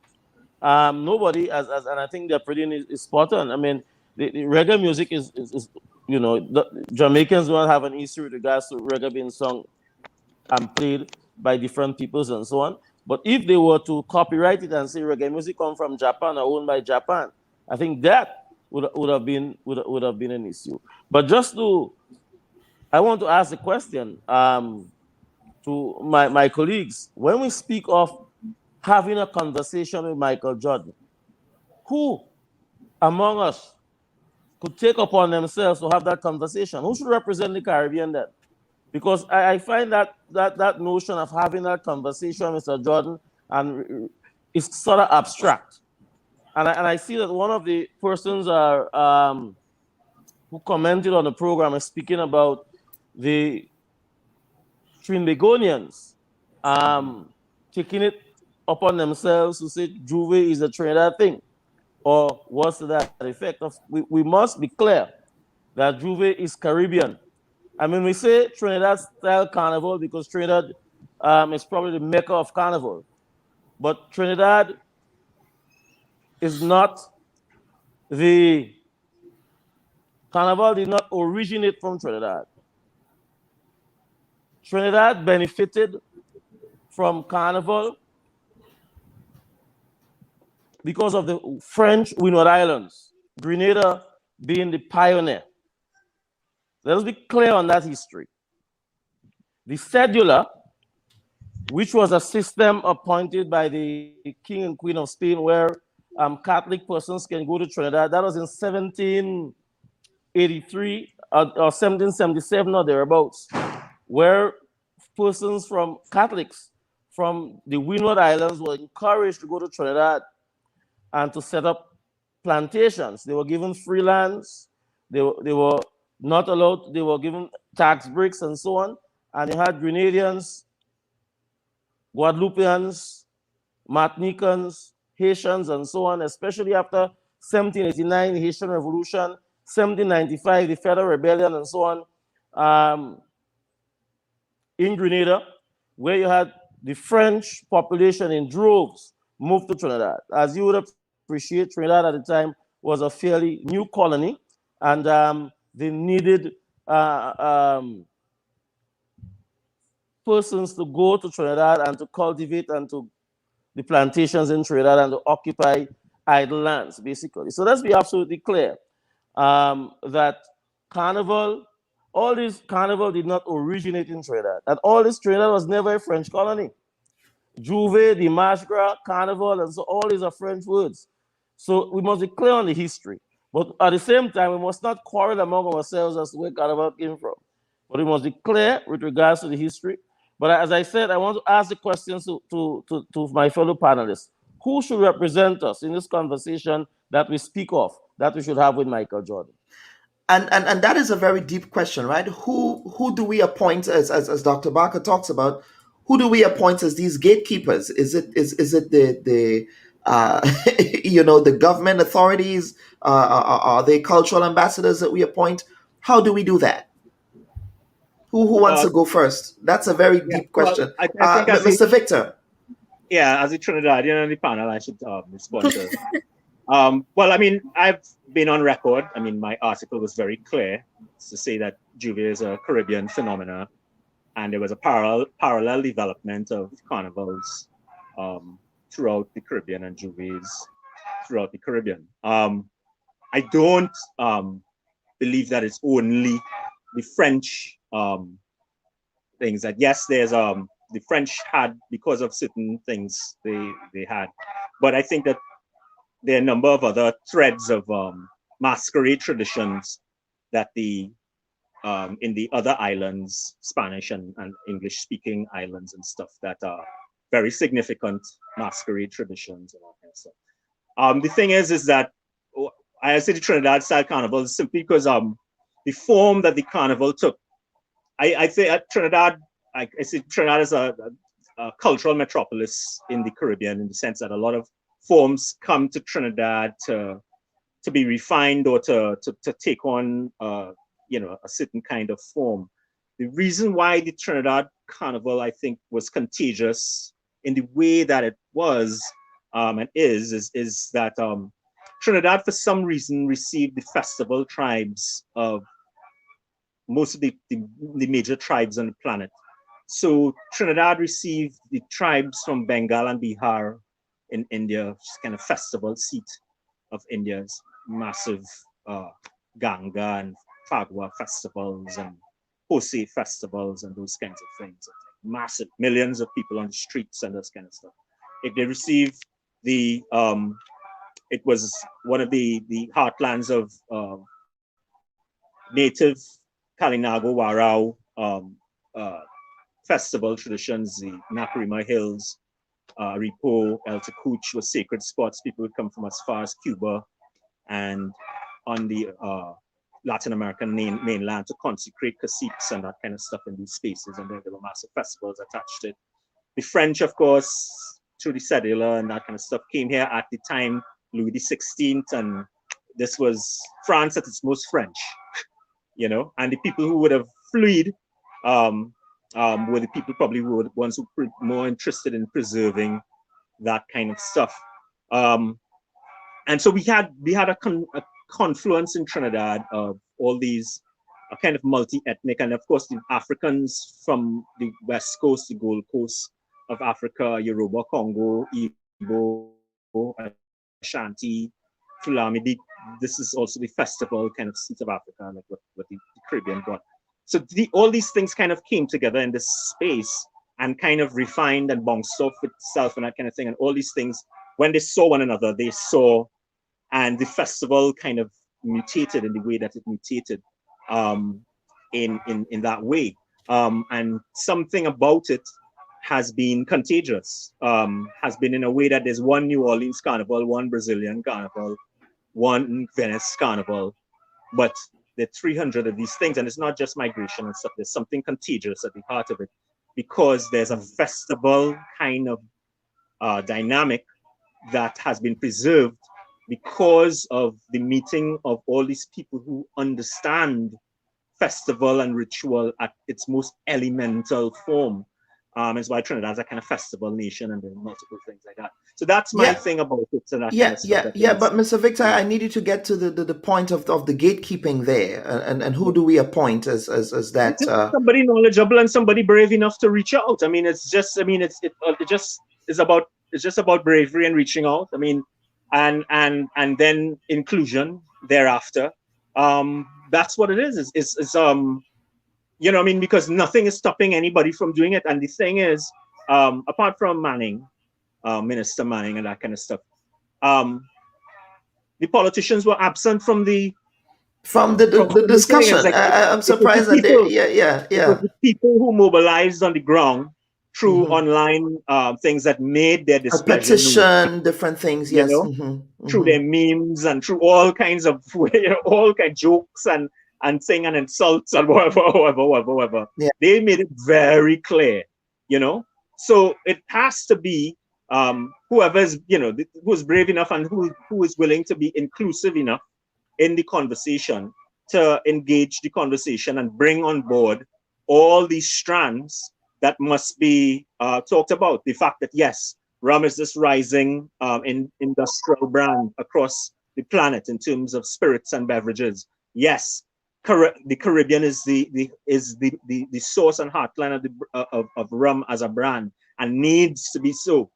Nobody, and I think the opinion is spot on. I mean, the reggae music is the Jamaicans don't have an issue with regards to reggae being sung and played by different peoples and so on. But if they were to copyright it and say reggae music come from Japan or owned by Japan, I think that would have been an issue. But I want to ask a question to my colleagues. When we speak of having a conversation with Michael Jordan, who among us could take upon themselves to have that conversation? Who should represent the Caribbean then? Because I find that notion of having that conversation with Mr. Jordan and is sort of abstract. And I see that one of the persons who commented on the program is speaking about the Trinbagonians taking it upon themselves to say Juve is a Trinidad thing, or what's to that effect? We must be clear that Juve is Caribbean. I mean, we say Trinidad-style carnival because Trinidad is probably the mecca of carnival, but Trinidad is not the carnival did not originate from Trinidad. Trinidad benefited from carnival because of the French Windward Islands, Grenada being the pioneer. Let us be clear on that history. The cedula, which was a system appointed by the King and Queen of Spain where Catholic persons can go to Trinidad, that was in 1783 or 1777 or thereabouts, where persons from Catholics from the Windward Islands were encouraged to go to Trinidad and to set up plantations. They were given free lands. They were not allowed. They were given tax breaks and so on. And you had Grenadians, Guadeloupeans, Martinicans, Haitians, and so on, especially after 1789, the Haitian Revolution, 1795, the Federal Rebellion, and so on. In Grenada, where you had the French population in droves moved to Trinidad. As you would appreciate, Trinidad at the time was a fairly new colony, and they needed persons to go to Trinidad and to cultivate and to the plantations in Trinidad and to occupy idle lands, basically. So let's be absolutely clear that carnival, all this carnival did not originate in Trinidad. And all this Trinidad was never a French colony. Juve, the Marche Gras, carnival, and so all these are French words. So we must be clear on the history. But at the same time, we must not quarrel among ourselves as to where carnival came from. But we must be clear with regards to the history. But as I said, I want to ask the questions to my fellow panelists. Who should represent us in this conversation that we speak of, that we should have with Michael Jordan? And that is a very deep question, right? Who do we appoint as Dr. Barker talks about? Who do we appoint as these gatekeepers? Is it the the government authorities? Are they cultural ambassadors that we appoint? How do we do that? Who wants to go first? That's a very Yeah, deep well, question. I think as Mr. Victor. as a Trinidadian on the panel, I should respond to. Well, I mean, I've been on record. I mean, my article was very clear to say that Juve is a Caribbean phenomena, and there was a parallel development of carnivals throughout the Caribbean and Juves throughout the Caribbean. I don't believe that it's only the French things. That yes, there's the French had, because of certain things they had, but I think that there are a number of other threads of masquerade traditions that in the other islands, Spanish and English speaking islands and stuff, that are very significant masquerade traditions and all that stuff. The thing is that I say the Trinidad style carnival is simply because the form that the carnival took. I say Trinidad, I see Trinidad as a cultural metropolis in the Caribbean, in the sense that a lot of forms come to Trinidad to be refined or to take on a certain kind of form. The reason why the Trinidad Carnival, I think, was contagious in the way that it was and is that Trinidad, for some reason, received the festival tribes of most of the major tribes on the planet. So Trinidad received the tribes from Bengal and Bihar in India, which is kind of festival seat of India's massive Ganga and Phagwa festivals and Hosei festivals and those kinds of things. Massive millions of people on the streets and this kind of stuff. If they received the, it was one of the heartlands of native Kalinago Warao festival traditions, the Naparima Hills, Ripo, El Tacuch were sacred spots. People would come from as far as Cuba and on the Latin American mainland to consecrate caciques and that kind of stuff in these spaces, and there were massive festivals attached to it. The French, of course, through the cedula and that kind of stuff, came here at the time, Louis XVI, and this was France at its most French, and the people who would have fled were the people probably who were the ones who were more interested in preserving that kind of stuff. And so we had a confluence in Trinidad of all these kind of multi-ethnic, and of course the Africans from the West Coast, the Gold Coast of Africa, Yoruba, Congo, Igbo, Ashanti, Fulani. This is also the festival kind of seat of Africa, like what the Caribbean got. So all these things kind of came together in this space and kind of refined and bounced off itself and that kind of thing. And all these things, when they saw one another, and the festival kind of mutated in the way that it mutated in that way. And something about it has been contagious, has been in a way that there's one New Orleans carnival, one Brazilian carnival, one Venice carnival, but there are 300 of these things, and it's not just migration and stuff. There's something contagious at the heart of it, because there's a festival kind of dynamic that has been preserved because of the meeting of all these people who understand festival and ritual at its most elemental form. It's why Trinidad's a kind of festival nation, and there are multiple things like that. So that's my thing about it. And that kind of stuff but Mr. Victor, I need you to get to the point of the gatekeeping there, and who do we appoint as that? Somebody knowledgeable and somebody brave enough to reach out. I mean, it's just about bravery and reaching out. I mean, and then inclusion thereafter. That's what it is. It's you know what I mean? Because nothing is stopping anybody from doing it. And the thing is, apart from Manning, Minister Manning and that kind of stuff, the politicians were absent from the discussion. I'm surprised that It was the people who mobilized on the ground through online things that made their displeasure. A petition, different things, yes. Through their memes and through all kinds of jokes and saying and insults and whatever. Yeah. They made it very clear, So it has to be whoever's, who's brave enough and who is willing to be inclusive enough in the conversation to engage the conversation and bring on board all these strands that must be talked about. The fact that, yes, rum is this rising in industrial brand across the planet in terms of spirits and beverages. Yes, the Caribbean is the source and heartland of rum as a brand and needs to be so.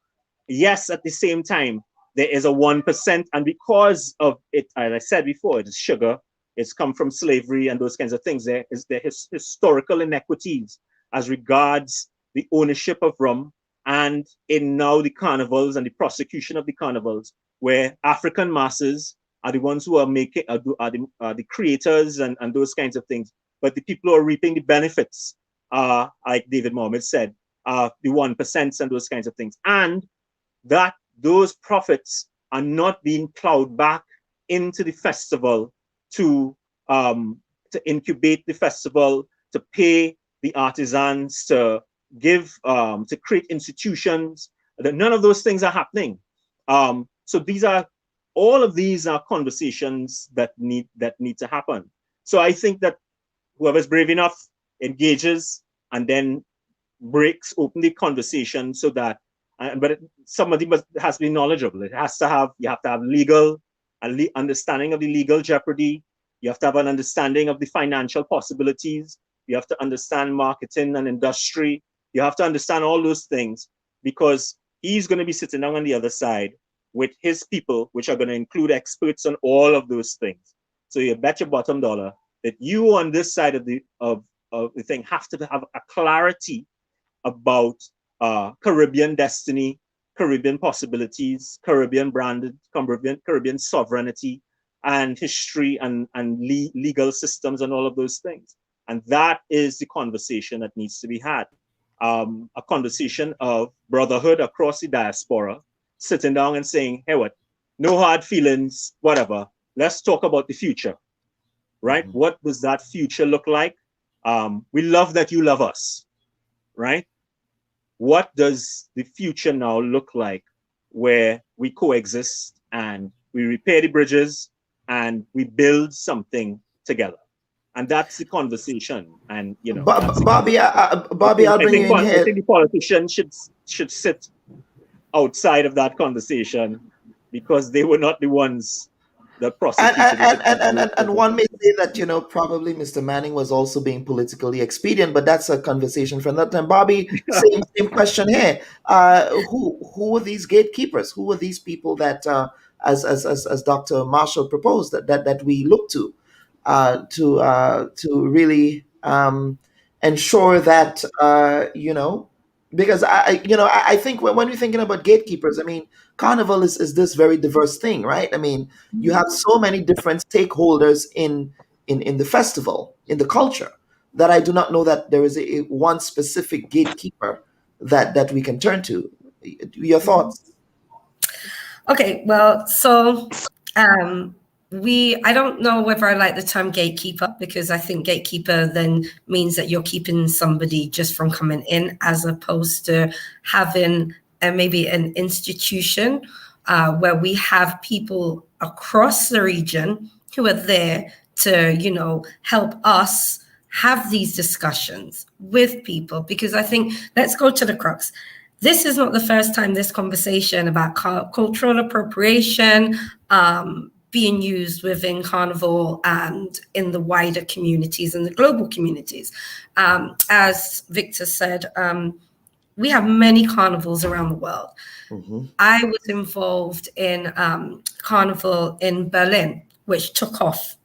Yes, at the same time, there is a 1%, and because of it, as I said before, it is sugar. It's come from slavery and those kinds of things. There is historical inequities as regards the ownership of rum, and in now the carnivals and the prosecution of the carnivals, where African masses are the ones who are making are the creators and those kinds of things. But the people who are reaping the benefits, like David Mohammed said, the 1% and those kinds of things, and that those profits are not being plowed back into the festival to incubate the festival, to pay the artisans, to give, to create institutions. That none of those things are happening. So all of these are conversations that need to happen. So I think that whoever's brave enough engages and then breaks open the conversation so that, but somebody has to be knowledgeable. You have to have understanding of the legal jeopardy. You have to have an understanding of the financial possibilities. You have to understand marketing and industry. You have to understand all those things, because he's going to be sitting down on the other side with his people, which are going to include experts on all of those things. So you bet your bottom dollar that you on this side of the thing have to have a clarity about Caribbean destiny, Caribbean possibilities, Caribbean branded, Caribbean sovereignty, and history and legal systems and all of those things. And that is the conversation that needs to be had. A conversation of brotherhood across the diaspora, sitting down and saying, hey, no hard feelings, whatever. Let's talk about the future, right? Mm-hmm. What does that future look like? We love that you love us, right? What does the future now look like where we coexist and we repair the bridges and we build something together? And that's the conversation. And, you know, Bobby, I'll bring you in here. I think the politicians should sit outside of that conversation, because they were not the ones that prosecuted and one may say that, you know, probably Mr. Manning was also being politically expedient, but that's a conversation for another time. Bobby, same question here. Who are these gatekeepers? Who are these people that, as Dr. Marshall proposed, that we look to really ensure that you know, because I think when we're thinking about gatekeepers, I mean, Carnival is this very diverse thing, right? I mean, you have so many different stakeholders in the festival, in the culture, that I do not know that there is a one specific gatekeeper that we can turn to. Your thoughts? Okay, well, so I don't know whether I like the term gatekeeper, because I think gatekeeper then means that you're keeping somebody just from coming in, as opposed to having maybe an institution where we have people across the region who are there to, you know, help us have these discussions with people. Because I think, let's go to the crux. This is not the first time this conversation about cultural appropriation being used within Carnival and in the wider communities and the global communities. As Victor said, we have many carnivals around the world. Mm-hmm. I was involved in Carnival in Berlin, which took off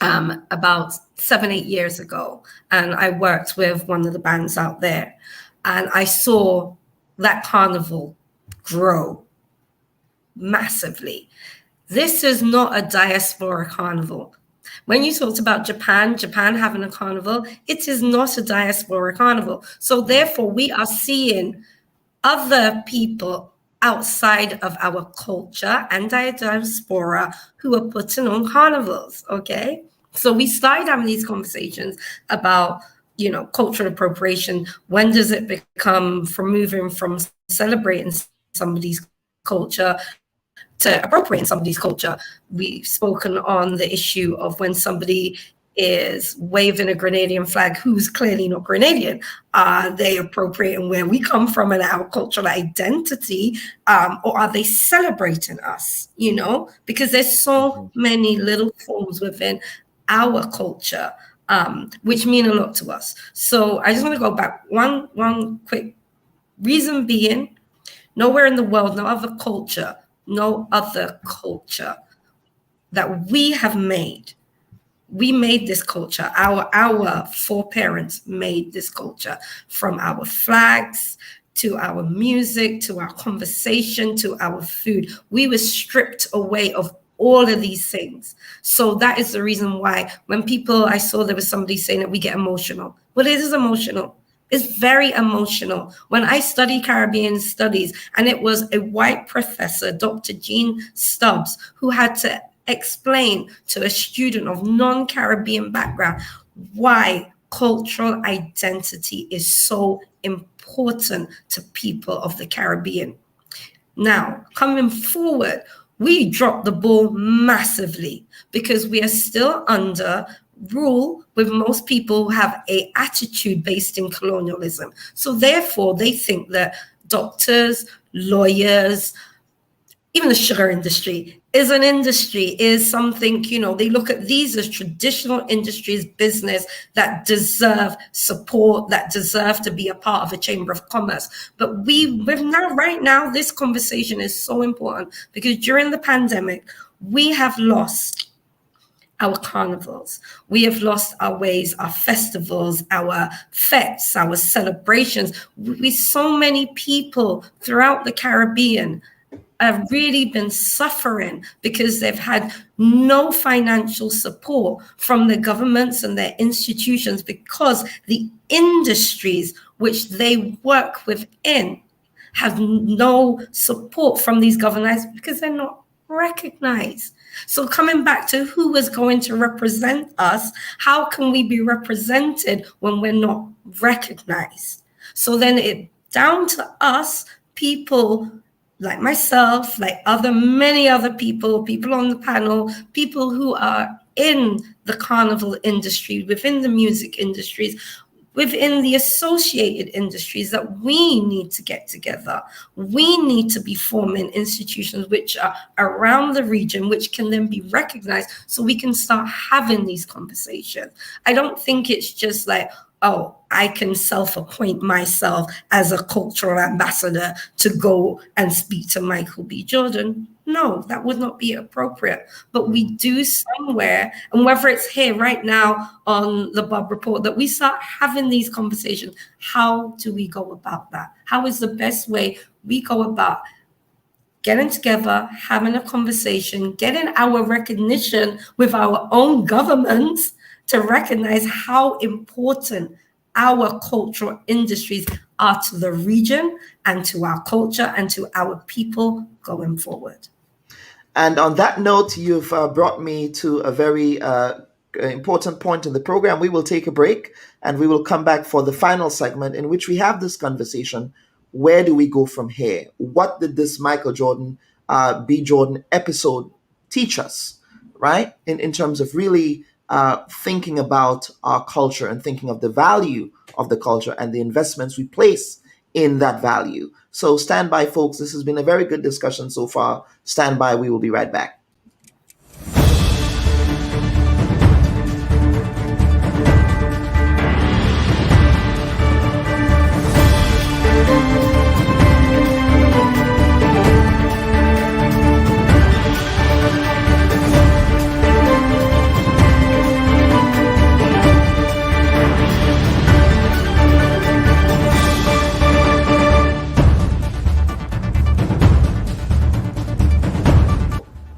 about 7-8 years ago. And I worked with one of the bands out there. And I saw that carnival grow massively. This is not a diaspora carnival. When you talked about Japan having a carnival, it is not a diaspora carnival. So therefore, we are seeing other people outside of our culture and diaspora who are putting on carnivals, okay? So we started having these conversations about, you know, cultural appropriation. When does it become from moving from celebrating somebody's culture to appropriating somebody's culture? We've spoken on the issue of when somebody is waving a Grenadian flag who's clearly not Grenadian? Are they appropriating where we come from and our cultural identity? Or are they celebrating us, Because there's so many little forms within our culture which mean a lot to us. So I just want to go back one quick reason being, nowhere in the world, no other culture that we have made. We made this culture. Our foreparents made this culture, from our flags to our music, to our conversation, to our food. We were stripped away of all of these things. So that is the reason why when I saw there was somebody saying that we get emotional. Well, it is emotional. It's very emotional. When I studied Caribbean studies, and it was a white professor, Dr. Jean Stubbs, who had to explain to a student of non-Caribbean background why cultural identity is so important to people of the Caribbean. Now, coming forward, we dropped the ball massively because we are still under rule with most people who have an attitude based in colonialism. So therefore, they think that doctors, lawyers, even the sugar industry is something, they look at these as traditional industries, business that deserve support, that deserve to be a part of a chamber of commerce. But right now, this conversation is so important because during the pandemic, we have lost our carnivals. We have lost our ways, our festivals, our fetes, our celebrations. So many people throughout the Caribbean have really been suffering because they've had no financial support from the governments and their institutions, because the industries which they work within have no support from these governments because they're not recognized. So coming back to who is going to represent us, how can we be represented when we're not recognized? So then it's down to us, people like myself, like many other people on the panel, people who are in the carnival industry, within the music industries, within the associated industries, that we need to get together. We need to be forming institutions which are around the region, which can then be recognized so we can start having these conversations. I don't think it's just like, oh, I can self-appoint myself as a cultural ambassador to go and speak to Michael B. Jordan. No, that would not be appropriate. But we do somewhere, and whether it's here right now on the Bubb Report, that we start having these conversations. How do we go about that? How is the best way we go about getting together, having a conversation, getting our recognition with our own governments to recognize how important our cultural industries are to the region and to our culture and to our people going forward. And on that note, you've brought me to a very important point in the program. We will take a break and we will come back for the final segment in which we have this conversation. Where do we go from here? What did this Michael Jordan, B. Jordan episode teach us, right? In terms of really thinking about our culture and thinking of the value of the culture and the investments we place in that value. So stand by, folks. This has been a very good discussion so far. Stand by. We will be right back.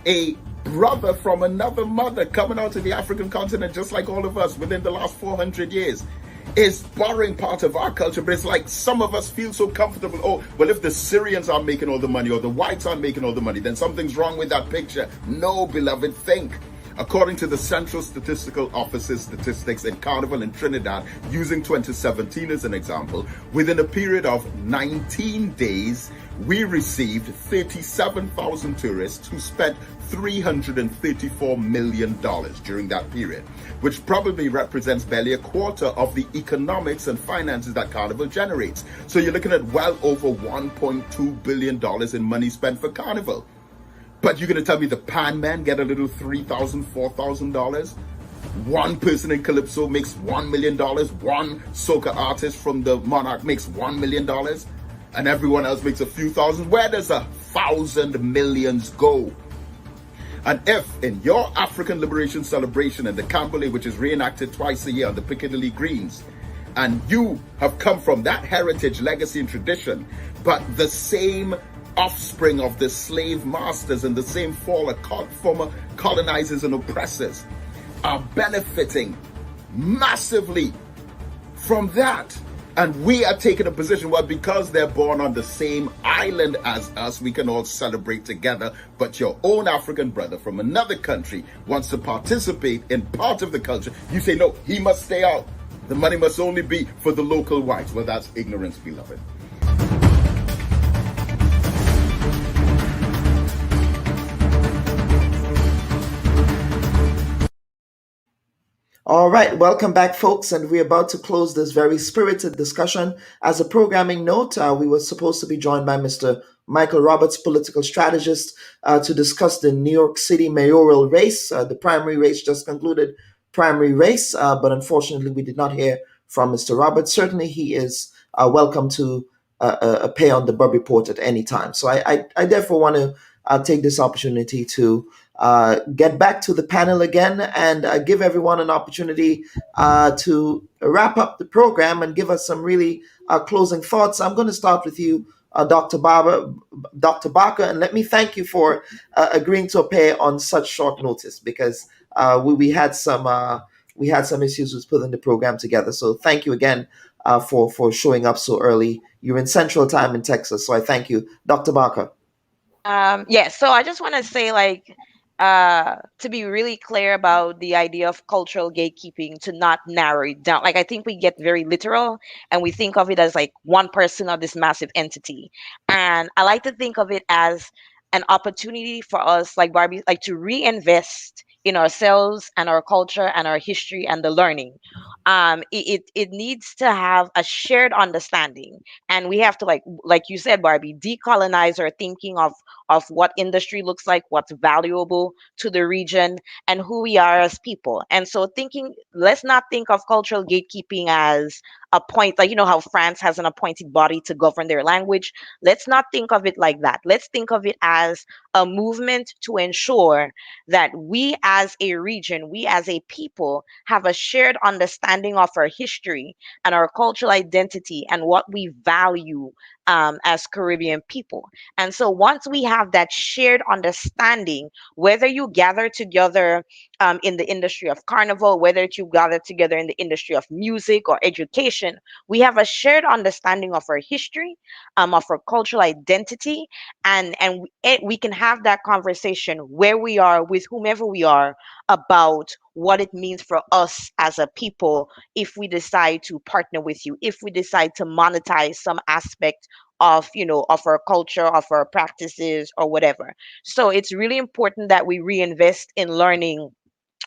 A brother from another mother coming out to the African continent, just like all of us, within the last 400 years, is borrowing part of our culture. But it's like some of us feel so comfortable. Oh, well, if the Syrians are making all the money or the whites aren't making all the money, then something's wrong with that picture. No, beloved, think. According to the Central Statistical Office's statistics in Carnival in Trinidad, using 2017 as an example, within a period of 19 days, we received 37,000 tourists who spent $334 million during that period, which probably represents barely a quarter of the economics and finances that Carnival generates. So you're looking at well over $1.2 billion in money spent for Carnival. But you're going to tell me the Pan Men get a little $3,000, $4,000? One person in Calypso makes $1 million. One soca artist from the Monarch makes $1 million. And everyone else makes a few thousand. Where does 1,000 millions go? And if in your African Liberation Celebration in the Camberley, which is reenacted twice a year on the Piccadilly Greens, and you have come from that heritage, legacy, and tradition, but the same offspring of the slave masters and the same former colonizers and oppressors are benefiting massively from that. And we are taking a position where because they're born on the same island as us, we can all celebrate together. But your own African brother from another country wants to participate in part of the culture. You say, no, he must stay out. The money must only be for the local whites. Well, that's ignorance, beloved. All right, welcome back, folks, and we're about to close this very spirited discussion. As a programming note, we were supposed to be joined by Mr. Michael Roberts, political strategist, to discuss the New York City mayoral race. The primary race just concluded, primary race, but unfortunately we did not hear from Mr. Roberts. Certainly he is welcome to appear on the Bubb Report at any time. So I therefore want to take this opportunity to get back to the panel again and give everyone an opportunity to wrap up the program and give us some really closing thoughts. I'm going to start with you, Dr. Barker, and let me thank you for agreeing to appear on such short notice, because we had some issues with putting the program together. So thank you again for showing up so early. You're in Central Time in Texas, so I thank you, Dr. Barker. So I just want to say, to be really clear about the idea of cultural gatekeeping, to not narrow it down. Like, I think we get very literal and we think of it as like one person or this massive entity. And I like to think of it as an opportunity for us, like Barbie, like to reinvest in ourselves and our culture and our history and the learning. It needs to have a shared understanding, and we have to, like you said, Barbie, decolonize our thinking of what industry looks like, what's valuable to the region, and who we are as people. And so let's not think of cultural gatekeeping as a point, like, you know how France has an appointed body to govern their language. Let's not think of it like that. Let's think of it as a movement to ensure that we as a region, we as a people, have a shared understanding of our history and our cultural identity and what we value as Caribbean people. And so once we have that shared understanding, whether you gather together in the industry of carnival, whether you gather together in the industry of music or education, we have a shared understanding of our history, of our cultural identity, and we can have that conversation where we are with whomever we are about what it means for us as a people if we decide to partner with you, if we decide to monetize some aspect of our culture, of our practices, or whatever. So it's really important that we reinvest in learning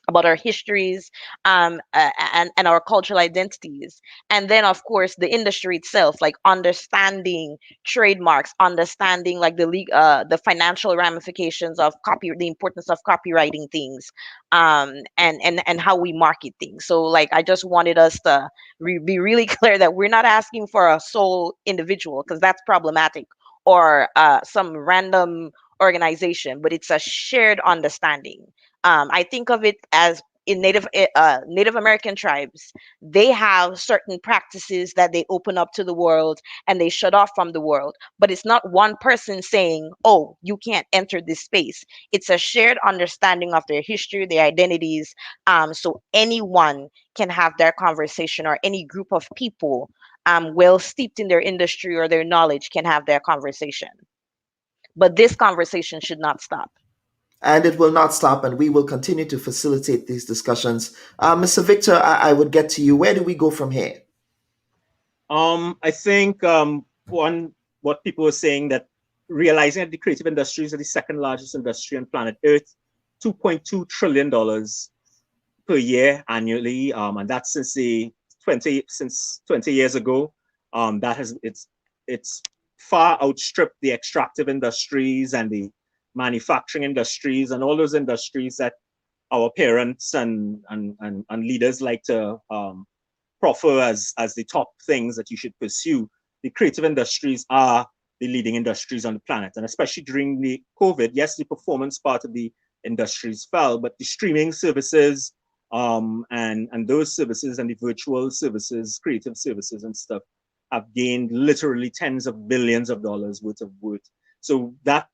about our histories, and our cultural identities. And then, of course, the industry itself, like understanding trademarks, understanding like the financial ramifications of the importance of copywriting things, and how we market things. So, like, I just wanted us to be really clear that we're not asking for a sole individual, because that's problematic, or some random organization, but it's a shared understanding. I think of it as in Native American tribes, they have certain practices that they open up to the world and they shut off from the world. But it's not one person saying, "Oh, you can't enter this space." It's a shared understanding of their history, their identities. So anyone can have their conversation, or any group of people well steeped in their industry or their knowledge can have their conversation. But this conversation should not stop. And it will not stop, and we will continue to facilitate these discussions. Mr. Victor, I would get to you. Where do we go from here? I think what people were saying, that realizing that the creative industries are the second largest industry on planet Earth, $2.2 trillion per year annually, and that's since 20 years ago. It's far outstripped the extractive industries and the manufacturing industries and all those industries that our parents and leaders like to proffer as the top things that you should pursue. The creative industries are the leading industries on the planet, and especially during the COVID, yes, the performance part of the industries fell, but the streaming services and those services and the virtual services, creative services and stuff, have gained literally tens of billions of dollars worth of worth. So that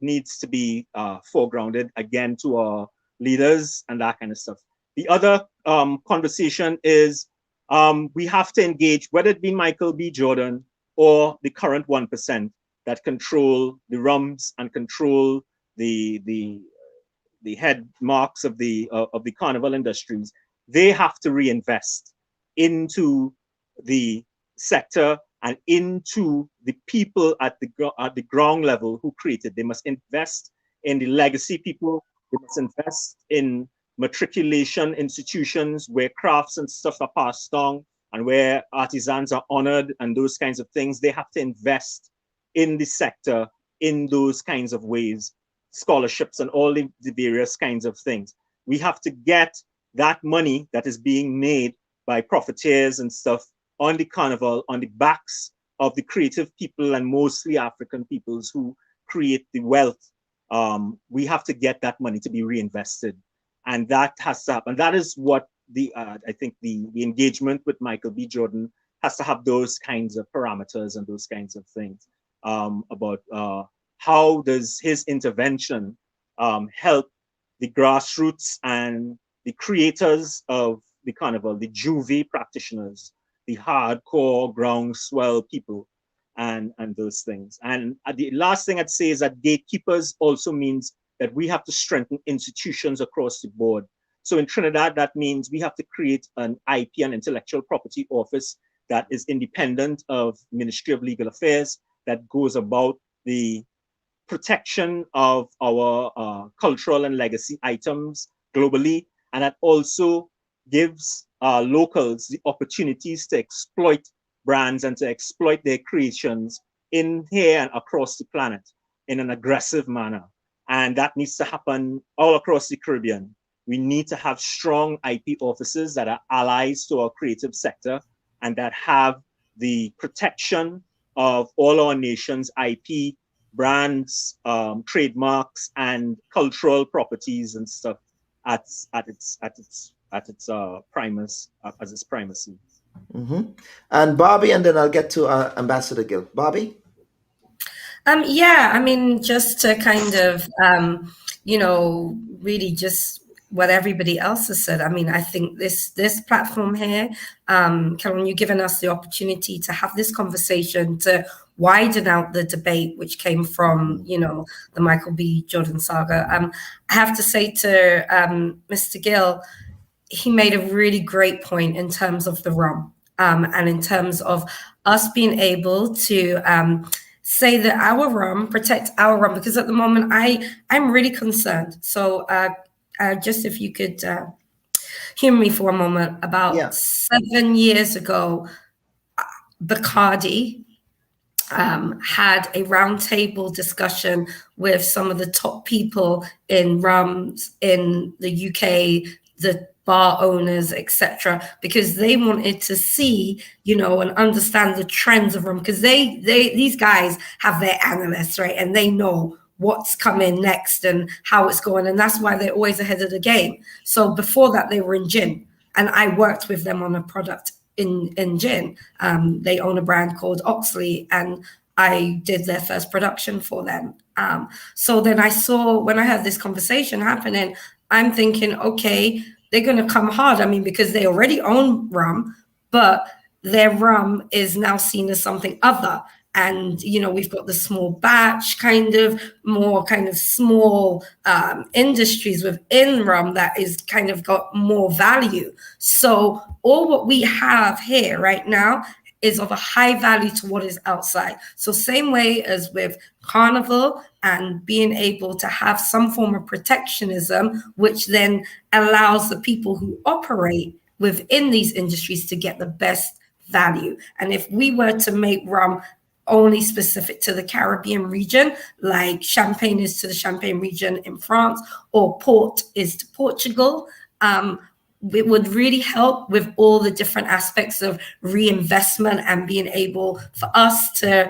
needs to be foregrounded again to our leaders and that kind of stuff. The other conversation is we have to engage, whether it be Michael B. Jordan or the current 1% that control the rums and control the head marks of the carnival industries. They have to reinvest into the sector and into the people at the ground level who created. They must invest in the legacy people. They must invest in matriculation institutions where crafts and stuff are passed on and where artisans are honored and those kinds of things. They have to invest in the sector in those kinds of ways, scholarships and all the various kinds of things. We have to get that money that is being made by profiteers and stuff on the carnival, on the backs of the creative people and mostly African peoples who create the wealth. We have to get that money to be reinvested, and that has to happen. That is what I think the engagement with Michael B. Jordan has to have, those kinds of parameters and those kinds of things about how does his intervention help the grassroots and the creators of the carnival, the juvie practitioners, the hardcore groundswell people, and those things. And the last thing I'd say is that gatekeepers also means that we have to strengthen institutions across the board. So in Trinidad, that means we have to create an IP and intellectual property office that is independent of Ministry of Legal Affairs, that goes about the protection of our cultural and legacy items globally, and that also gives locals the opportunities to exploit brands and to exploit their creations in here and across the planet in an aggressive manner. And that needs to happen all across the Caribbean. We need to have strong IP offices that are allies to our creative sector and that have the protection of all our nation's IP, brands, trademarks, and cultural properties and stuff as its primacy. Mm-hmm. And Bobby, and then I'll get to Ambassador Gill. Bobby? Yeah, I mean, just to kind of, really just what everybody else has said. I mean, I think this platform here, Karen, you've given us the opportunity to have this conversation, to widen out the debate, which came from, the Michael B. Jordan saga. I have to say to Mr. Gill, he made a really great point in terms of the rum, and in terms of us being able to say that our rum, protect our rum, because at the moment I'm really concerned. So just if you could hear me for a moment, about 7 years ago, Bacardi had a roundtable discussion with some of the top people in rums in the UK, the bar owners, etc., because they wanted to see, and understand the trends of rum, because these guys have their analysts, right, and they know what's coming next and how it's going, and that's why they're always ahead of the game. So before that, they were in gin, and I worked with them on a product in gin. They own a brand called Oxley, and I did their first production for them. So then I saw, when I had this conversation happening, I'm thinking, okay, they're going to come hard. I mean, because they already own rum, but their rum is now seen as something other. And, we've got the small batch more small industries within rum that is kind of got more value. So all what we have here right now is of a high value to what is outside. So same way as with Carnival and being able to have some form of protectionism, which then allows the people who operate within these industries to get the best value. And if we were to make rum only specific to the Caribbean region, like Champagne is to the Champagne region in France, or Port is to Portugal, it would really help with all the different aspects of reinvestment and being able for us to,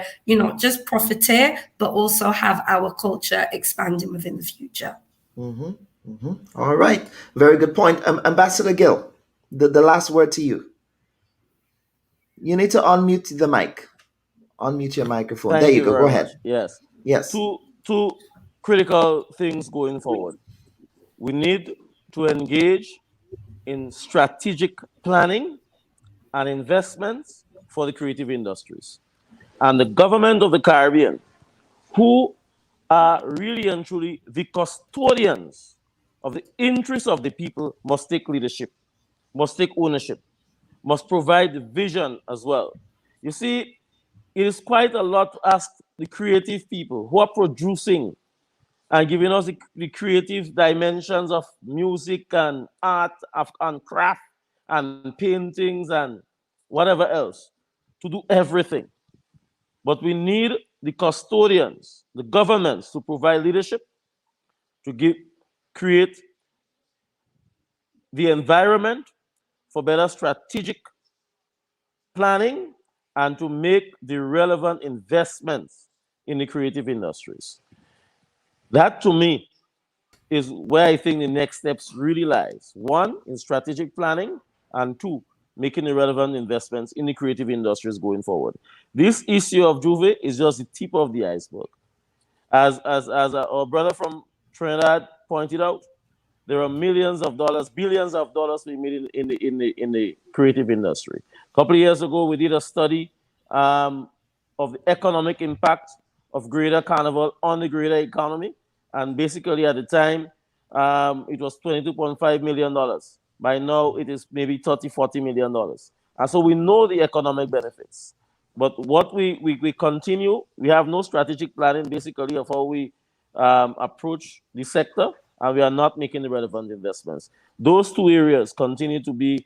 just profiteer, but also have our culture expanding within the future. All right. Very good point. Ambassador Gill, the last word to you. You need to unmute the mic. Unmute your microphone. There you go. Go ahead. Yes. Yes. Two critical things going forward. We need to engage in strategic planning and investments for the creative industries. And the government of the Caribbean, who are really and truly the custodians of the interests of the people, must take leadership, must take ownership, must provide the vision as well. You see, it is quite a lot to ask the creative people who are producing and giving us the creative dimensions of music and art and craft and paintings and whatever else to do everything. But we need the custodians, the governments, to provide leadership, to create the environment for better strategic planning and to make the relevant investments in the creative industries. That, to me, is where I think the next steps really lies. One, in strategic planning, and two, making the relevant investments in the creative industries going forward. This issue of Juve is just the tip of the iceberg. As our brother from Trinidad pointed out, there are millions of dollars, billions of dollars being made in the creative industry. A couple of years ago, we did a study of the economic impact of Greater Carnival on the greater economy. And basically at the time, it was $22.5 million. By now, it is maybe $30-40 million. And so we know the economic benefits. But what we continue, we have no strategic planning basically of how we approach the sector, and we are not making the relevant investments. Those two areas continue to be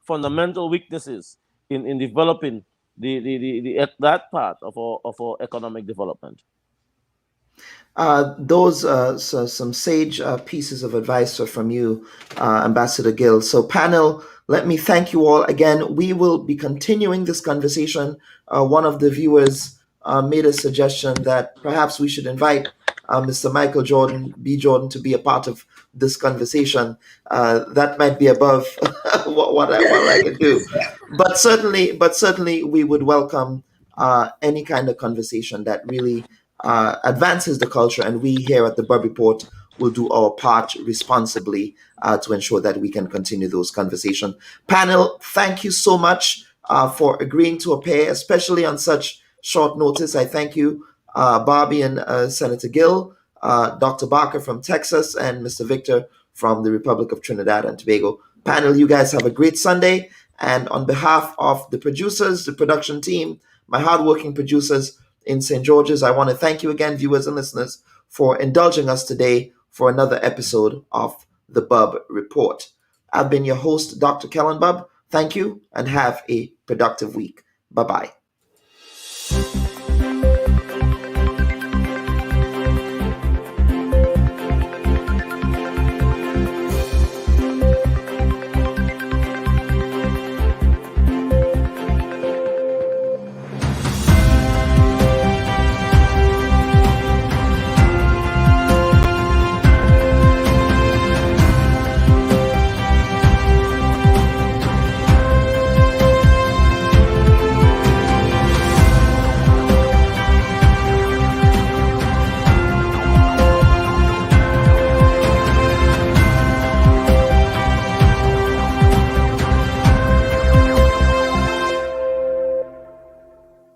fundamental weaknesses in developing that part of our economic development. Those some sage pieces of advice are from you, Ambassador Gill. So panel, let me thank you all again. We will be continuing this conversation. One of the viewers made a suggestion that perhaps we should invite Mr. Michael Jordan, B. Jordan, to be a part of this conversation. That might be above what I can do. But certainly we would welcome any kind of conversation that really advances the culture, and we here at the Bubb Report will do our part responsibly to ensure that we can continue those conversations. Panel, thank you so much for agreeing to appear, especially on such short notice. I thank you, Bobby and Senator Gill, Dr. Barker from Texas, and Mr. Victor from the Republic of Trinidad and Tobago. Panel, you guys have a great Sunday. And on behalf of the producers, the production team, my hardworking producers in St. George's, I want to thank you again, viewers and listeners, for indulging us today for another episode of the Bubb Report. I've been your host, Dr. Kellen Bubb. Thank you and have a productive week. Bye-bye.